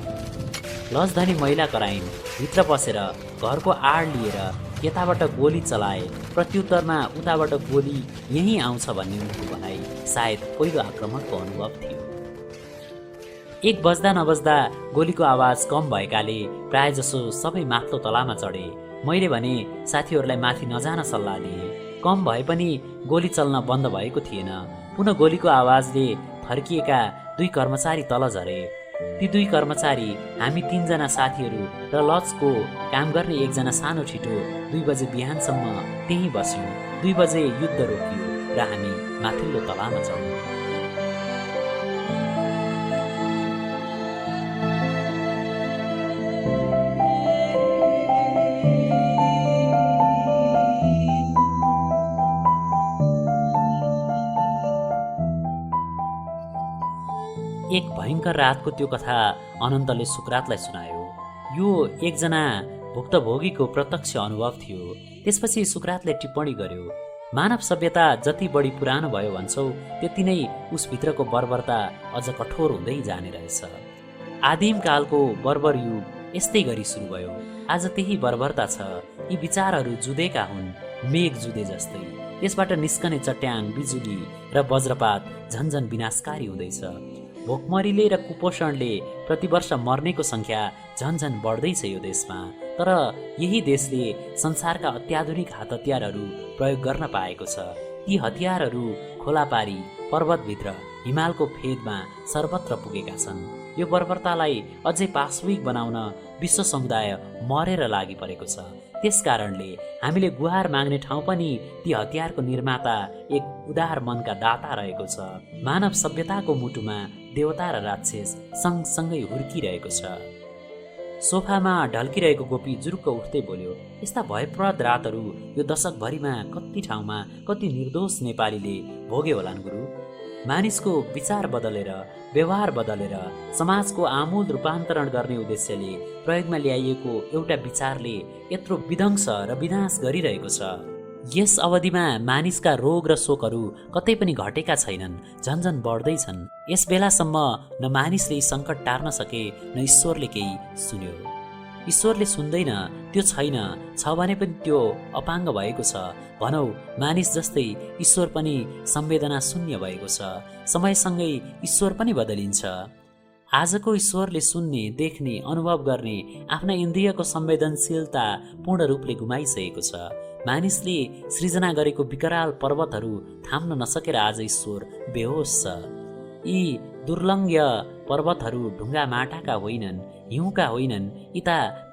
लजधनी महिला कराइन्। भित्र पसेर घरको आड लिएर यताबाट गोली चलाए। प्रत्युत्तरमा उताबाट गोली यहीँ आउँछ भन्ने उनको भनाइ। सायद पहिलो आक्रमणको अनुभव थियो। 1 बज्दा नबज्दा गोलीको आवाज कम भएकाले प्रायजसो सबै माथिल्लो तलामा चढे। मैले भने साथीहरूलाई माथि नजान सल्लाह दिएँ। कम भए पनि गोली चल्न बन्द भएको थिएन। पुनः गोलीको आवाजले फर्किएका 2 कर्मचारी तल झरे। ती 2 कर्मचारी हामी 3 जना साथीहरू र लजको काम गर्ने 1 जना सानो छिटो 2 बजे बिहानसम्म त्यहीँ बस्यौँ। 2 बजे युद्ध रोकियो र हामी माथिल्लो तलामा चढ्यौँ। एक भयङ्कर रातको त्यो कथा अनन्तले सुकरातलाई सुनायो। यो एकजना भुक्तभोगीको प्रत्यक्ष अनुभव थियो। त्यसपछि सुकरातले टिप्पणी गर्यो, मानव सभ्यता जति बढी पुरानो भयो भन्छौ त्यति नै उसभित्रको बर्बरता अझ कठोर हुँदै जाने रहेछ। आदिमकालको बर्बर युग यस्तै गरी सुरु भयो। आज त्यही बर्बरता छ। यी विचारहरू जुधेका हुन्, मेघ जुधे जस्तै। त्यसबाट निस्कने चट्याङ, बिजुली र वज्रपात झन्झन विनाशकारी हुँदैछ। भोकमरीले र कुपोषणले प्रतिवर्ष मर्नेको सङ्ख्या झन्झन बढ्दैछ यो देशमा। तर यही देशले संसारका अत्याधुनिक हात हतियारहरू प्रयोग गर्न पाएको छ। ती हतियारहरू खोलापारी, पर्वतभित्र, हिमालको फेदमा सर्वत्र पुगेका छन्। यो बर्बरतालाई अझै पाशविक बनाउन विश्व समुदाय मरेर लागि परेको छ। त्यसकारणले हामीले गुहार माग्ने ठाउँ पनि ती हतियारको निर्माता एक उदार मनका दाता रहेको छ। मानव सभ्यताको मुटुमा देवता र राक्षस सँगसँगै हुर्किरहेको छ। सोफामा ढल्किरहेको गोपी जुरुक्क उठ्दै बोल्यो, यस्ता भयप्रद रातहरू यो दशकभरिमा कति ठाउँमा कति निर्दोष नेपालीले भोगे होलान् गुरु। मानिसको विचार बदलेर, व्यवहार बदलेर समाजको आमूल रूपान्तरण गर्ने उद्देश्यले प्रयोगमा ल्याइएको एउटा विचारले यत्रो विध्वंस र विनाश गरिरहेको छ। यस अवधिमा मानिसका रोग र शोकहरू कतै पनि घटेका छैनन्, झन्झन बढ्दैछन्। यस बेलासम्म न मानिसले सङ्कट टार्न सके, न ईश्वरले केही सुन्यो। ईश्वरले सुन्दैन, त्यो छैन, छ भने पनि त्यो अपाङ्ग भएको छ। भनौ मानिस जस्तै ईश्वर पनि संवेदना शून्य भएको छ। समयसँगै ईश्वर पनि बदलिन्छ। आजको ईश्वरले सुन्ने, देख्ने, अनुभव गर्ने आफ्ना इन्द्रियको संवेदनशीलता पूर्ण रूपले गुमाइसकेको छ। मानिसले सृजना गरेको विकराल पर्वतहरू थाम्न नसकेर आज ईश्वर बेहोस छ। यी दुर्लङ्घ्य पर्वतहरू ढुङ्गा माटाका होइनन्, हिउँका होइनन्। यी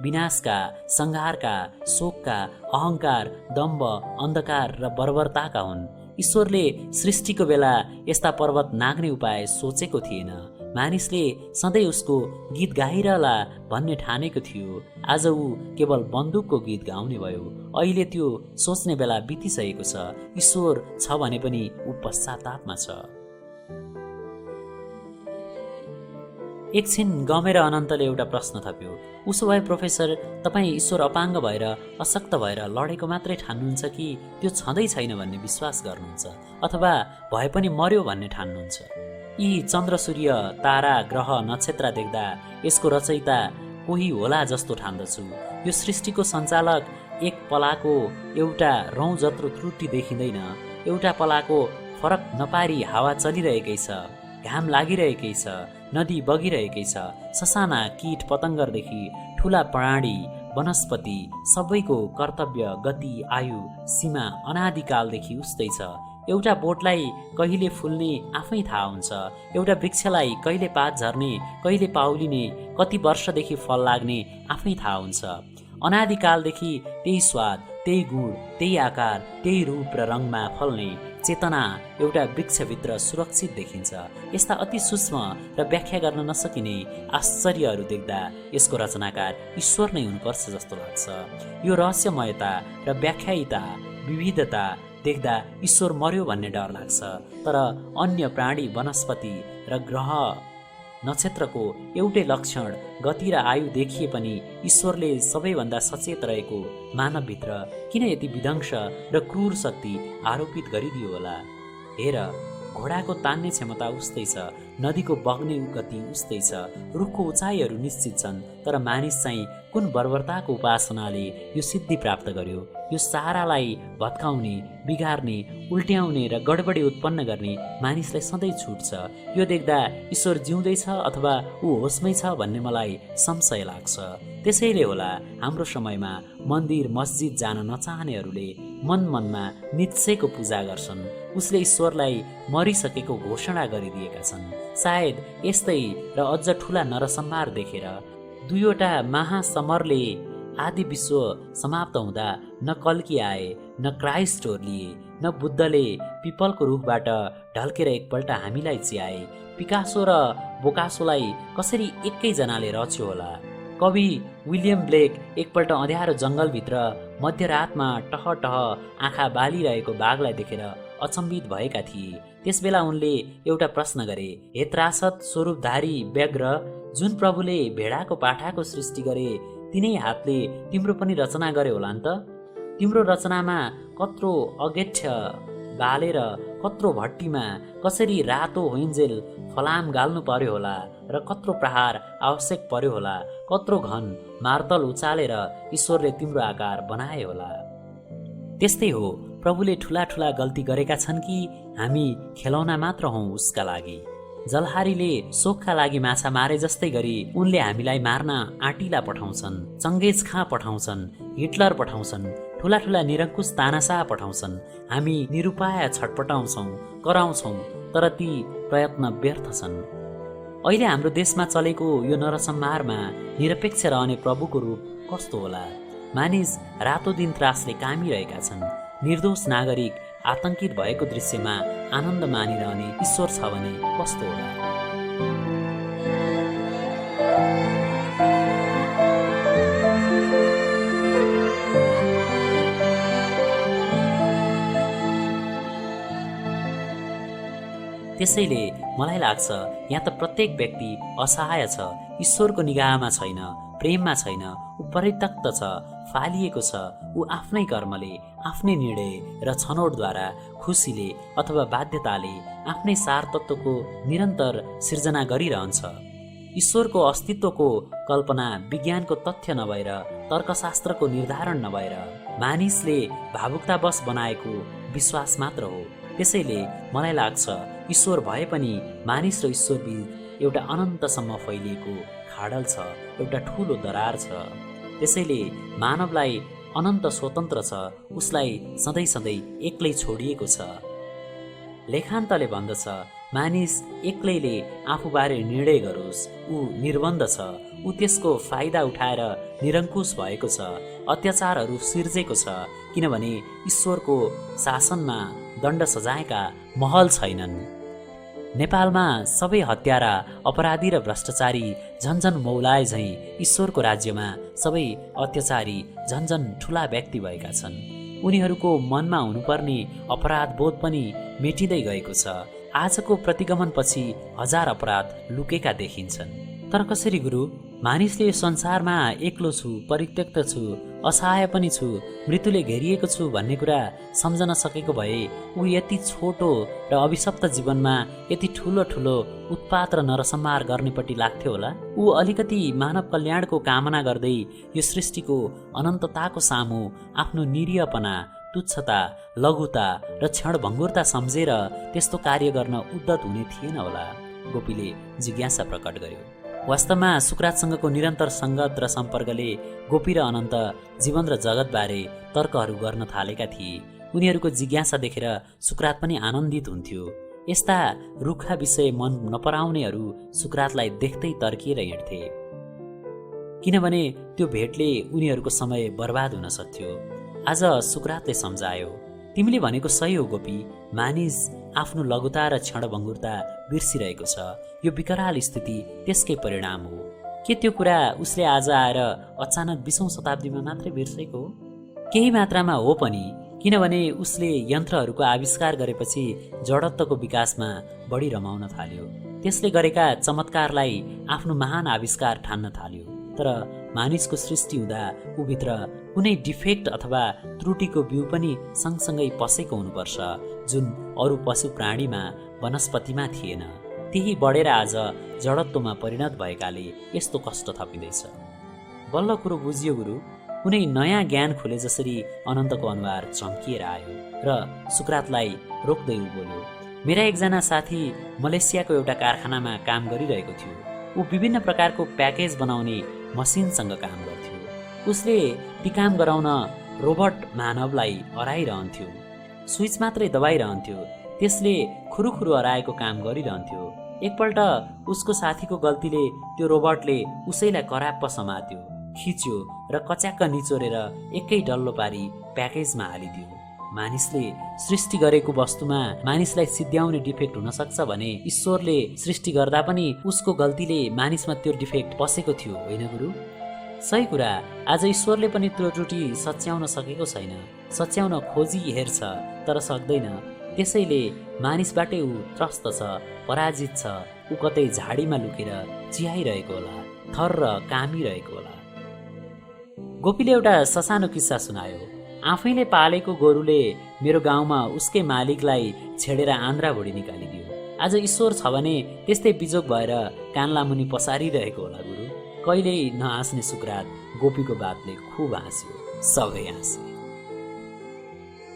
विनाशका, संहारका, शोकका, अहङ्कार, दम्भ, अन्धकार र बर्बरताका हुन्। ईश्वरले सृष्टिको बेला यस्ता पर्वत नाग्ने उपाय सोचेको थिएन। मानिसले सधैँ उसको गीत गाइरहला भन्ने ठानेको थियो। आज ऊ केवल बन्दुकको गीत गाउने भयो। अहिले त्यो सोच्ने बेला बितिसकेको छ। ईश्वर छ भने पनि ऊ पश्चातापमा छ। एकछिन गमेर अनन्तले एउटा प्रश्न थप्यो, उसो भए प्रोफेसर, तपाईँ ईश्वर अपाङ्ग भएर, अशक्त भएर लडेको मात्रै ठान्नुहुन्छ कि त्यो छँदै छैन भन्ने विश्वास गर्नुहुन्छ, अथवा भए पनि मर्यो भन्ने ठान्नुहुन्छ? यी चन्द्र, सूर्य, तारा, ग्रह, नक्षत्र देख्दा यसको रचयिता कोही होला जस्तो ठान्दछु। यो सृष्टिको सञ्चालक एक पलाको एउटा रौँ जत्रो त्रुटि देखिँदैन। एउटा पलाको फरक नपारी हावा चलिरहेकै छ, घाम लागिरहेकै छ, नदी बगिरहेकै छ। ससाना कीट पतङ्गरदेखि ठुला प्राणी, वनस्पति सबैको कर्तव्य, गति, आयु, सीमा अनादिकालदेखि उस्तै छ। एउटा बोटलाई कहिले फुल्ने आफै थाहा हुन्छ, एउटा वृक्षलाई कहिले पात झर्ने, कहिले पाउलिने, कति वर्षदेखि फल लाग्ने आफै थाहा हुन्छ। अनादिकालदेखि त्यही स्वाद, त्यही गुण, त्यही आकार, त्यही रूप र रङमा फल्ने चेतना एउटा वृक्षभित्र सुरक्षित देखिन्छ। यस्ता अति सूक्ष्म र व्याख्या गर्न नसकिने आश्चर्यहरू देख्दा यसको रचनाकार ईश्वर नै हुनुपर्छ जस्तो लाग्छ। यो रहस्यमयता र व्याख्यायिता, विविधता देख्दा ईश्वर मर्यो भन्ने डर लाग्छ। तर अन्य प्राणी, वनस्पति र ग्रह नक्षत्रको एउटै लक्षण, गति र आयु देखिए पनि ईश्वरले सबैभन्दा सचेत रहेको मानवभित्र किन यति विध्वंस र क्रूर शक्ति आरोपित गरिदियो होला? हेर, घोडाको तान्ने क्षमता उस्तै छ, नदीको बग्ने गति उस्तै छ, रुखको उचाइहरू निश्चित छन्, तर मानिस चाहिँ कुन बर्बरताको उपासनाले यो सिद्धि प्राप्त गर्यो? यो सारालाई भत्काउने, बिगार्ने, उल्ट्याउने र गडबडी उत्पन्न गर्ने मानिसलाई सधैँ छुट छ। यो देख्दा ईश्वर जिउँदैछ अथवा ऊ होसमै छ भन्ने मलाई संशय लाग्छ। त्यसैले होला हाम्रो समयमा मन्दिर मस्जिद जान नचाहनेहरूले मनमा निश्चयको पूजा गर्छन्। उसले ईश्वरलाई मरिसकेको घोषणा गरिदिएका छन्। सायद यस्तै र अझ ठुला नरसंहार देखेर दुईवटा महासमरले आदि विश्व समाप्त हुँदा न कल्की आए, न क्राइस्ट ओर्लिए, न बुद्धले पिपलको रुखबाट ढल्केर एकपल्ट हामीलाई चियाए। पिकासो र बोकासोलाई कसरी एकैजनाले रच्यो होला? कवि विलियम ब्लेक एकपल्ट अँध्यारो जङ्गलभित्र मध्यरातमा टह आँखा बालिरहेको बाघलाई देखेर अचम्बित भएका थिए। त्यसबेला उनले एउटा प्रश्न गरे, हे त्रासद स्वरूपधारी व्याघ्र, जुन प्रभुले भेडाको पाठाको सृष्टि गरे तिनै हातले तिम्रो पनि रचना गरे होला नि त? तिम्रो रचनामा कत्रो अगेठ्य बालेर कत्रो भट्टीमा कसरी रातो होइन्जेल फलाम गाल्नु पर्यो होला र कत्रो प्रहार आवश्यक पर्यो होला, कत्रो घन मार्तल उचालेर ईश्वरले तिम्रो आकार बनाए होला। त्यस्तै हो, प्रभुले ठुला ठुला गल्ती गरेका छन् कि हामी खेलौना मात्र हौं उसका लागि। जलहारीले सोखका लागि माछा मारे जस्तै गरी उनले हामीलाई मार्न आँटिला पठाउँछन्, चङ्गेज खाँ पठाउँछन्, हिटलर पठाउँछन्, ठुला ठुला निरङ्कुश तानाशाह पठाउँछन्। हामी निरुपाय छटपटाउँछौँ, कराउँछौँ, तर ती प्रयत्न व्यर्थ छन्। अहिले हाम्रो देशमा चलेको यो नरसंहारमा निरपेक्ष रहने प्रभुको रूप कस्तो होला? मानिस रातो दिन त्रासले कामिरहेका छन्। निर्दोष नागरिक आतंकित भएको दृश्यमा आनन्द मानिरहने ईश्वर छ भने कस्तो होला? त्यसैले मलाई लाग्छ यहाँ त प्रत्येक व्यक्ति असहाय छ, ईश्वरको निगाहमा छैन, प्रेममा छैन, ऊ परित्यक्त छ, फालिएको छ। ऊ आफ्नै कर्मले, आफ्नै निर्णय र छनौटद्वारा, खुसीले अथवा बाध्यताले आफ्नै सार तत्त्वको निरन्तर सिर्जना गरिरहन्छ। ईश्वरको अस्तित्वको कल्पना विज्ञानको तथ्य नभएर, तर्कशास्त्रको निर्धारण नभएर मानिसले भावुकतावश बनाएको विश्वास मात्र हो। त्यसैले मलाई लाग्छ ईश्वर भए पनि मानिस र ईश्वर बीच एउटा अनन्तसम्म फैलिएको खाडल छ, एउटा ठूलो दरार छ। त्यसैले मानवलाई अनन्त स्वतन्त्र छ, उसलाई सधैँ सधैँ एक्लै छोडिएको छ। लेखान्तले भन्दछ, मानिस एक्लैले आफूबारे निर्णय गरोस्, ऊ निर्बन्ध छ, ऊ त्यसको फाइदा उठाएर निरङ्कुश भएको छ, अत्याचारहरू सिर्जेको छ, किनभने ईश्वरको शासनमा दण्ड सजायका महल छैनन्। नेपालमा सबै हत्यारा, अपराधी र भ्रष्टाचारी झन्झन मौलाए झैँ ईश्वरको राज्यमा सबै अत्याचारी झन्झन ठुला व्यक्ति भएका छन्। उनीहरूको मनमा हुनुपर्ने अपराध बोध पनि मेटिँदै गएको छ। आजको प्रतिगमनपछि हजार अपराध लुकेका देखिन्छन्। तर कसरी गुरु? मानिसले यो संसारमा एक्लो छु, परित्यक्त छु, असहाय पनि छु, मृत्युले घेरिएको छु भन्ने कुरा सम्झन सकेको भए ऊ यति छोटो र अभिशप्त जीवनमा यति ठुलो ठुलो उत्पात र नरसंहार गर्नेपट्टि लाग्थ्यो होला? ऊ अलिकति मानव कल्याणको कामना गर्दै यो सृष्टिको अनन्तताको सामु आफ्नो निरीहपना, तुच्छता, लघुता र क्षणभङ्गुरता सम्झेर त्यस्तो कार्य गर्न उद्यत हुने थिएन होला? गोपीले जिज्ञासा प्रकट गर्यो। वास्तवमा सुकरातसँगको निरन्तर सङ्गत र सम्पर्कले गोपी र अनन्त जीवन र जगतबारे तर्कहरू गर्न थालेका थिए। उनीहरूको जिज्ञासा देखेर सुक्रात पनि आनन्दित हुन्थ्यो। यस्ता रुखा विषय मन नपराउनेहरू सुक्रातलाई देख्दै तर्किएर हिँड्थे, किनभने त्यो भेटले उनीहरूको समय बर्बाद हुन सक्थ्यो। आज सुक्रातले सम्झायो, तिमीले भनेको सही हो गोपी, मानिस आफ्नो लघुता र क्षणभङ्गुरता बिर्सिरहेको छ। यो विकराल स्थिति त्यसकै परिणाम हो। के त्यो कुरा उसले आज आएर अचानक 20औं शताब्दीमा मात्रै बिर्सेको हो? केही मात्रामा हो पनि, किनभने उसले यन्त्रहरूको आविष्कार गरेपछि जडत्वको विकासमा बढी रमाउन थाल्यो। त्यसले गरेका चमत्कारलाई आफ्नो महान आविष्कार ठान्न थाल्यो। तर मानिसको सृष्टि हुँदा उभित्र कुनै डिफेक्ट अथवा त्रुटिको बिउ पनि सँगसँगै पसेको हुनुपर्छ, जुन अरू पशु प्राणीमा वनस्पतिमा थिएन। त्यही बढेर आज जडत्वमा परिणत भएकाले यस्तो कष्ट थपिँदैछ। बल्ल कुरो बुझियो गुरु। कुनै नयाँ ज्ञान खुले जसरी अनन्तको अनुहार चम्किएर आयो र सुक्रातलाई रोक्दै ऊ बोल्यो, मेरा एकजना साथी मलेसियाको एउटा कारखानामा काम गरिरहेको थियो। ऊ विभिन्न प्रकारको प्याकेज बनाउने मसिनसँग काम गर्थ्यो। उसले ती काम गराउन रोबोट मानवलाई हराइरहन्थ्यो। स्विच मात्रै दबाइरहन्थ्यो। त्यसले खुरुखुरु हराएको काम गरिरहन्थ्यो। एकपल्ट उसको साथीको गल्तीले त्यो रोबोटले उसैलाई कराप्प समात्यो, खिच्यो र कच्याक्क निचोरेर एकै डल्लो पारी प्याकेजमा हालिदियो। मानिसले सृष्टि गरेको वस्तुमा मानिसलाई सिद्ध्याउने डिफेक्ट हुन सक्छ भने ईश्वरले सृष्टि गर्दा पनि उसको गल्तीले मानिसमा त्यो डिफेक्ट पसेको थियो, होइन गुरु? सही कुरा। आज ईश्वरले पनि त्यो त्रुटि सच्याउन सकेको छैन। सच्याउन खोजी हेर्छ तर सक्दैन। त्यसैले मानिसबाटै ऊ त्रस्त छ, पराजित छ। ऊ कतै झाडीमा लुकेर चिहाइरहेको होला, थर्र कामिरहेको होला। गोपीले एउटा ससानो किस्सा सुनायो। आफैले पालेको गोरुले मेरो गाउँमा उसकै मालिकलाई छेडेर आन्द्रा भुडी निकालिदियो। आज ईश्वर छ भने त्यस्तै बिजोग भएर कानला मुनि पसारिरहेको होला गुरु। कहिल्यै नहाँस्ने सुक्रात गोपीको बातले खुब हाँस्यो। सबै हाँसे।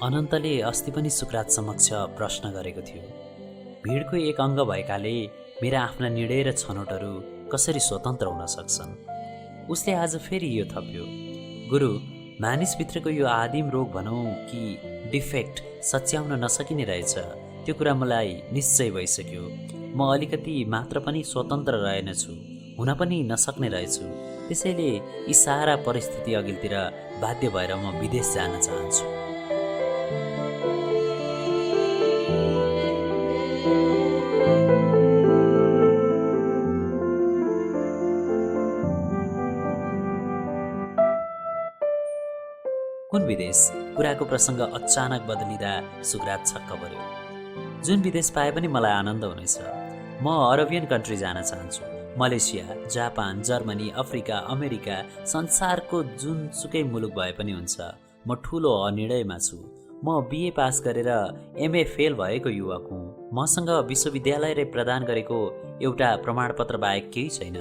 अनन्तले अस्ति पनि सुक्रात समक्ष प्रश्न गरेको थियो, भिडको एक अङ्ग भएकाले मेरा आफ्ना निर्णय र छनौटहरू कसरी स्वतन्त्र हुन सक्छन्? उसले आज फेरि यो थप्यो, गुरु, मानिसभित्रको यो आदिम रोग भनौँ कि डिफेक्ट सच्याउन नसकिने रहेछ। त्यो कुरा मलाई निश्चय भइसक्यो। म अलिकति मात्र पनि स्वतन्त्र रहेनछु, हुन पनि नसक्ने रहेछु। त्यसैले यी सारा परिस्थिति अघिल्तिर बाध्य भएर म विदेश जान चाहन्छु। कुन विदेश? कुराको प्रसङ्ग अचानक बदलिँदा सुक्रात छक्क पर्यो। जुन विदेश पाए पनि मलाई आनन्द हुनेछ। म अरबियन कन्ट्री जान चाहन्छु। Malaysia, Japan, Germany, Africa, America, संसारको जुनसुकै मुलुक भए पनि हुन्छ। म ठुलो अनिर्णयमा छु। म बिए पास गरेर एमए फेल भएको युवक हुँ। मसँग विश्वविद्यालयले प्रदान गरेको एउटा प्रमाणपत्र बाहेक केही छैन।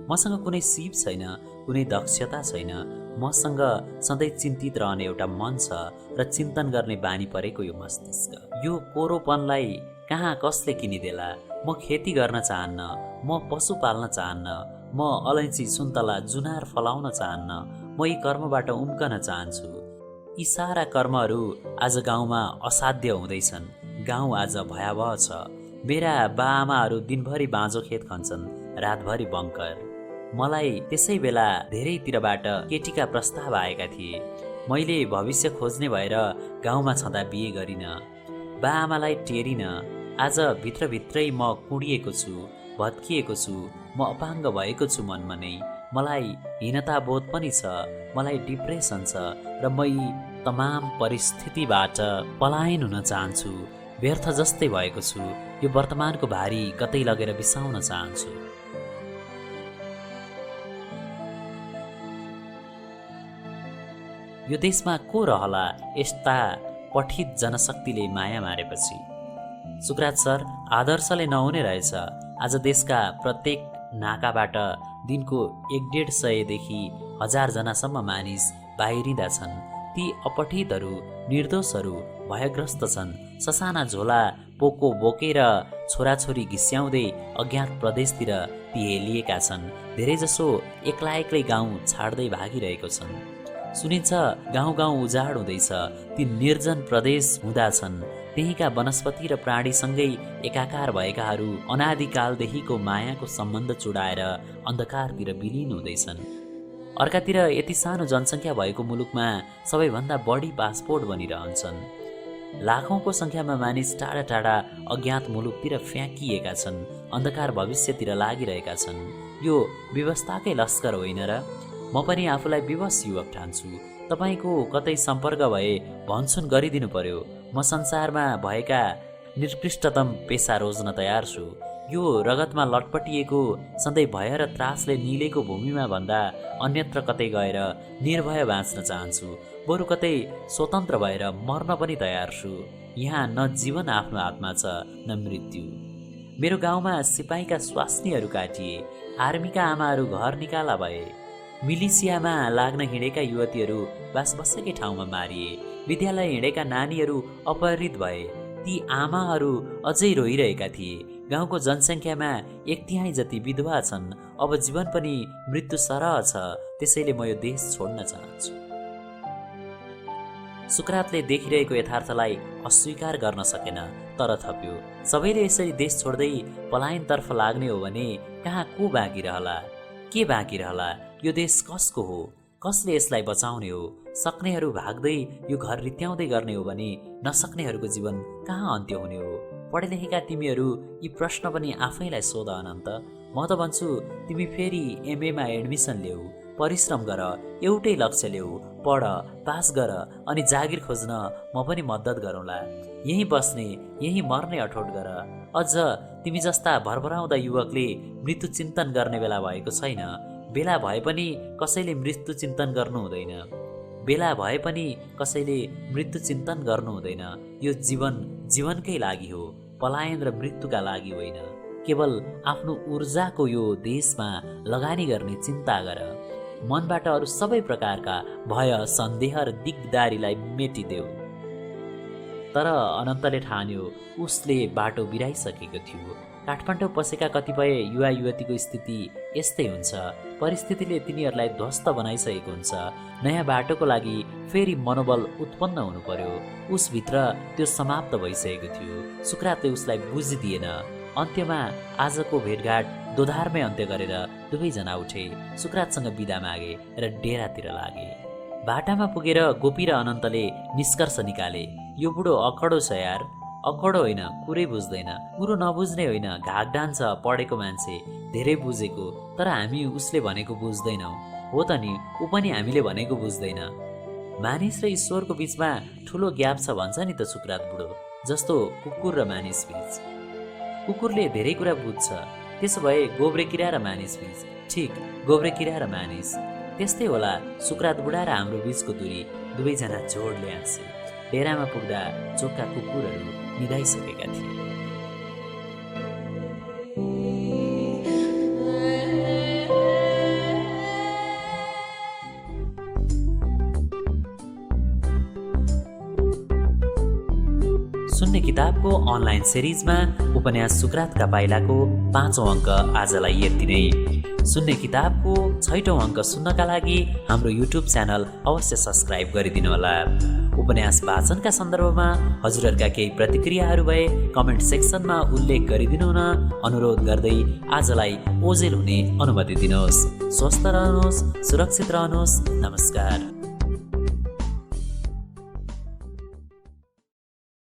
मसँग कुनै सिप छैन, कुनै दक्षता छैन। मसँग सधैँ चिन्तित रहने एउटा मन छ र चिन्तन गर्ने बानी परेको यो मस्तिष्क। यो कोरोपनलाई कहाँ कसले किनिदेला? म खेती गर्न चाहन्न, म पशु पाल्न चाहन्न, म अलैँची, सुन्तला, जुनार फलाउन चाहन्न। म यी कर्मबाट उम्कन चाहन्छु। यी सारा कर्महरू आज गाउँमा असाध्य हुँदैछन्। गाउँ आज भयावह छ। मेरा बाआमाहरू दिनभरि बाँझो खेत खन्छन्, रातभरि बङ्कर। मलाई त्यसै बेला धेरैतिरबाट केटीका प्रस्ताव आएका थिए। मैले भविष्य खोज्ने भएर गाउँमा छँदा बिहे गरिन। बाआमालाई टेरिन। आज भित्रभित्रै म कुँडिएको छु, भत्किएको छु। म अपाङ्ग भएको छु मनमा नै। मलाई हीनता बोध पनि छ, मलाई डिप्रेसन छ र म यी तमाम परिस्थितिबाट पलायन हुन चाहन्छु। व्यर्थ जस्तै भएको छु। यो वर्तमानको भारी कतै लगेर बिसाउन चाहन्छु। यो देशमा को रहला यस्ता पठित जनशक्तिले माया मारेपछि? सुक्रात सर, आदर्शले नहुने रहेछ। आज देशका प्रत्येक नाकाबाट दिनको 150 देखि 1000 जनासम्म मानिस बाहिरिँदा छन्। ती अपठितहरू, निर्दोषहरू भयग्रस्त छन्। ससाना झोला पोको बोकेर छोराछोरी घिस्याउँदै अज्ञात प्रदेशतिर ती हेलिएका छन्। धेरैजसो एक्लै गाउँ छाड्दै भागिरहेको छन्। सुनिन्छ गाउँ गाउँ उजाड हुँदैछ, ती निर्जन प्रदेश हुँदा छन्। त्यहीँका वनस्पति र प्राणीसँगै एकाकार भएकाहरू अनादिकालदेखिको मायाको सम्बन्ध चुडाएर अन्धकारतिर विलिन हुँदैछन्। अर्कातिर यति सानो जनसङ्ख्या भएको मुलुकमा सबैभन्दा बढी पासपोर्ट बनिरहन्छन्। लाखौंको संख्यामा मानिस टाढा टाढा अज्ञात मुलुकतिर फ्याँकिएका छन्, अन्धकार भविष्यतिर लागिरहेका छन्। यो व्यवस्थाकै लस्कर होइन र? म पनि आफूलाई विवश युवक ठान्छु। तपाईँको कतै सम्पर्क भए भन्छुन गरिदिनु पर्यो। म संसारमा भएका निकृष्टतम पेसा रोज्न तयार छु। यो रगतमा लटपटिएको सधैँ भय र त्रासले निलेको भूमिमा भन्दा अन्यत्र कतै गएर निर्भय बाँच्न चाहन्छु। बरु कतै स्वतन्त्र भएर मर्न पनि तयार छु। यहाँ न जीवन आफ्नो हातमा छ न मृत्यु। मेरो गाउँमा सिपाहीका स्वास्नीहरू काटिए, आर्मीका आमाहरू घर निकाला भए, मिलिसियामा लाग्न हिँडेका युवतीहरू बास बसेकै ठाउँमा मारिए, विद्यालय हिँडेका नानीहरू अपहरित भए। ती आमाहरू अझै रोइरहेका थिए। गाउँको जनसङ्ख्यामा 1/3 जति विधवा छन्। अब जीवन पनि मृत्यु सरह छ। त्यसैले म यो देश छोड्न चाहन्छु। सुकरातले देखिरहेको यथार्थलाई अस्वीकार गर्न सकेन, तर थप्यो, सबैले यसरी देश छोड्दै पलायनतर्फ लाग्ने हो भने कहाँ को बाँकी रहला? के बाँकी रहला? यो देश कसको हो? कसले यसलाई बचाउने हो? सक्नेहरू भाग्दै यो घर रित्याउँदै गर्ने हो भने नसक्नेहरूको जीवन कहाँ अन्त्य हुने हो? पढे लेखेका तिमीहरू यी प्रश्न पनि आफैलाई सोध अनन्त। म त भन्छु तिमी फेरि एमएमा एडमिसन ल्याऊ, परिश्रम गर, एउटै लक्ष्य ल्याऊ, पढ, पास गर अनि जागिर खोज्न म पनि मद्दत गरौँला। यहीँ बस्ने, यहीँ मर्ने अठोट गर। अझ तिमी जस्ता भरभराउँदा युवकले मृत्यु चिन्तन गर्ने बेला भएको छैन। बेला भए पनि कसैले मृत्यु चिन्तन गर्नु हुँदैन। बेला भए पनि कसैले मृत्यु चिन्तन गर्नु हुँदैन। यो जीवन जीवनकै लागि हो, पलायन र मृत्युका लागि होइन। केवल आफ्नो ऊर्जाको यो देशमा लगानी गर्ने चिन्ता गर। मनबाट अरू सबै प्रकारका भय, सन्देह र दिगदारीलाई मेटिदेऊ। तर अनन्तले ठान्यो उसले बाटो बिराइसकेको थियो। काठमाडौँ पसेका कतिपय युवा युवतीको स्थिति यस्तै हुन्छ। परिस्थितिले तिनीहरूलाई ध्वस्त बनाइसकेको हुन्छ। नयाँ बाटोको लागि फेरि मनोबल उत्पन्न हुनु पर्यो। उसभित्र त्यो समाप्त भइसकेको थियो। सुकरातले उसलाई बुझिदिएन। अन्त्यमा आजको भेटघाट दोधारमै अन्त्य गरेर दुवैजना उठे, सुकरातसँग बिदा मागे र डेरातिर लागे। बाटामा पुगेर गोपी र अनन्तले निष्कर्ष निकाले, यो बुढो अखडो छ यार। अखडो होइन, कुरै बुझ्दैन। कुरो नबुझ्ने होइन, घाकडान छ, पढेको मान्छे, धेरै बुझेको। तर हामी उसले भनेको बुझ्दैनौँ। हो त नि, ऊ पनि हामीले भनेको बुझ्दैन। मानिस र ईश्वरको बिचमा ठुलो ग्याप छ भन्छ नि त सुकरात बुढो। जस्तो कुकुर र मानिस बीच। कुकुरले धेरै कुरा बुझ्छ। त्यसो भए गोब्रे किरा र मानिस बीच, ठिक गोब्रे किरा र मानिस। त्यस्तै होला सुकरात बुढा र हाम्रो बीचको दूरी। दुवैजना जोडले हाँसे। डेरामा पुग्दा चोखा कुकुरहरू निदाइसकेका थिए। सुन्ने किताबको अनलाइन सिरिजमा उपन्यास सुकरातका पाइलाको 5औं अङ्क आजलाई यति नै। सुन्ने किताबको 6औं अङ्क सुन्नका लागि हाम्रो युट्युब च्यानल अवश्य सब्स्क्राइब गरिदिनुहोला। उपन्यास वाचनका सन्दर्भमा हजुरहरूका केही प्रतिक्रियाहरू भए कमेन्ट सेक्सनमा उल्लेख गरिदिनु हुन अनुरोध गर्दै आजलाई ओझेल हुने अनुमति दिनुहोस्। स्वस्थ रहनुहोस्, सुरक्षित रहनुहोस्। नमस्कार।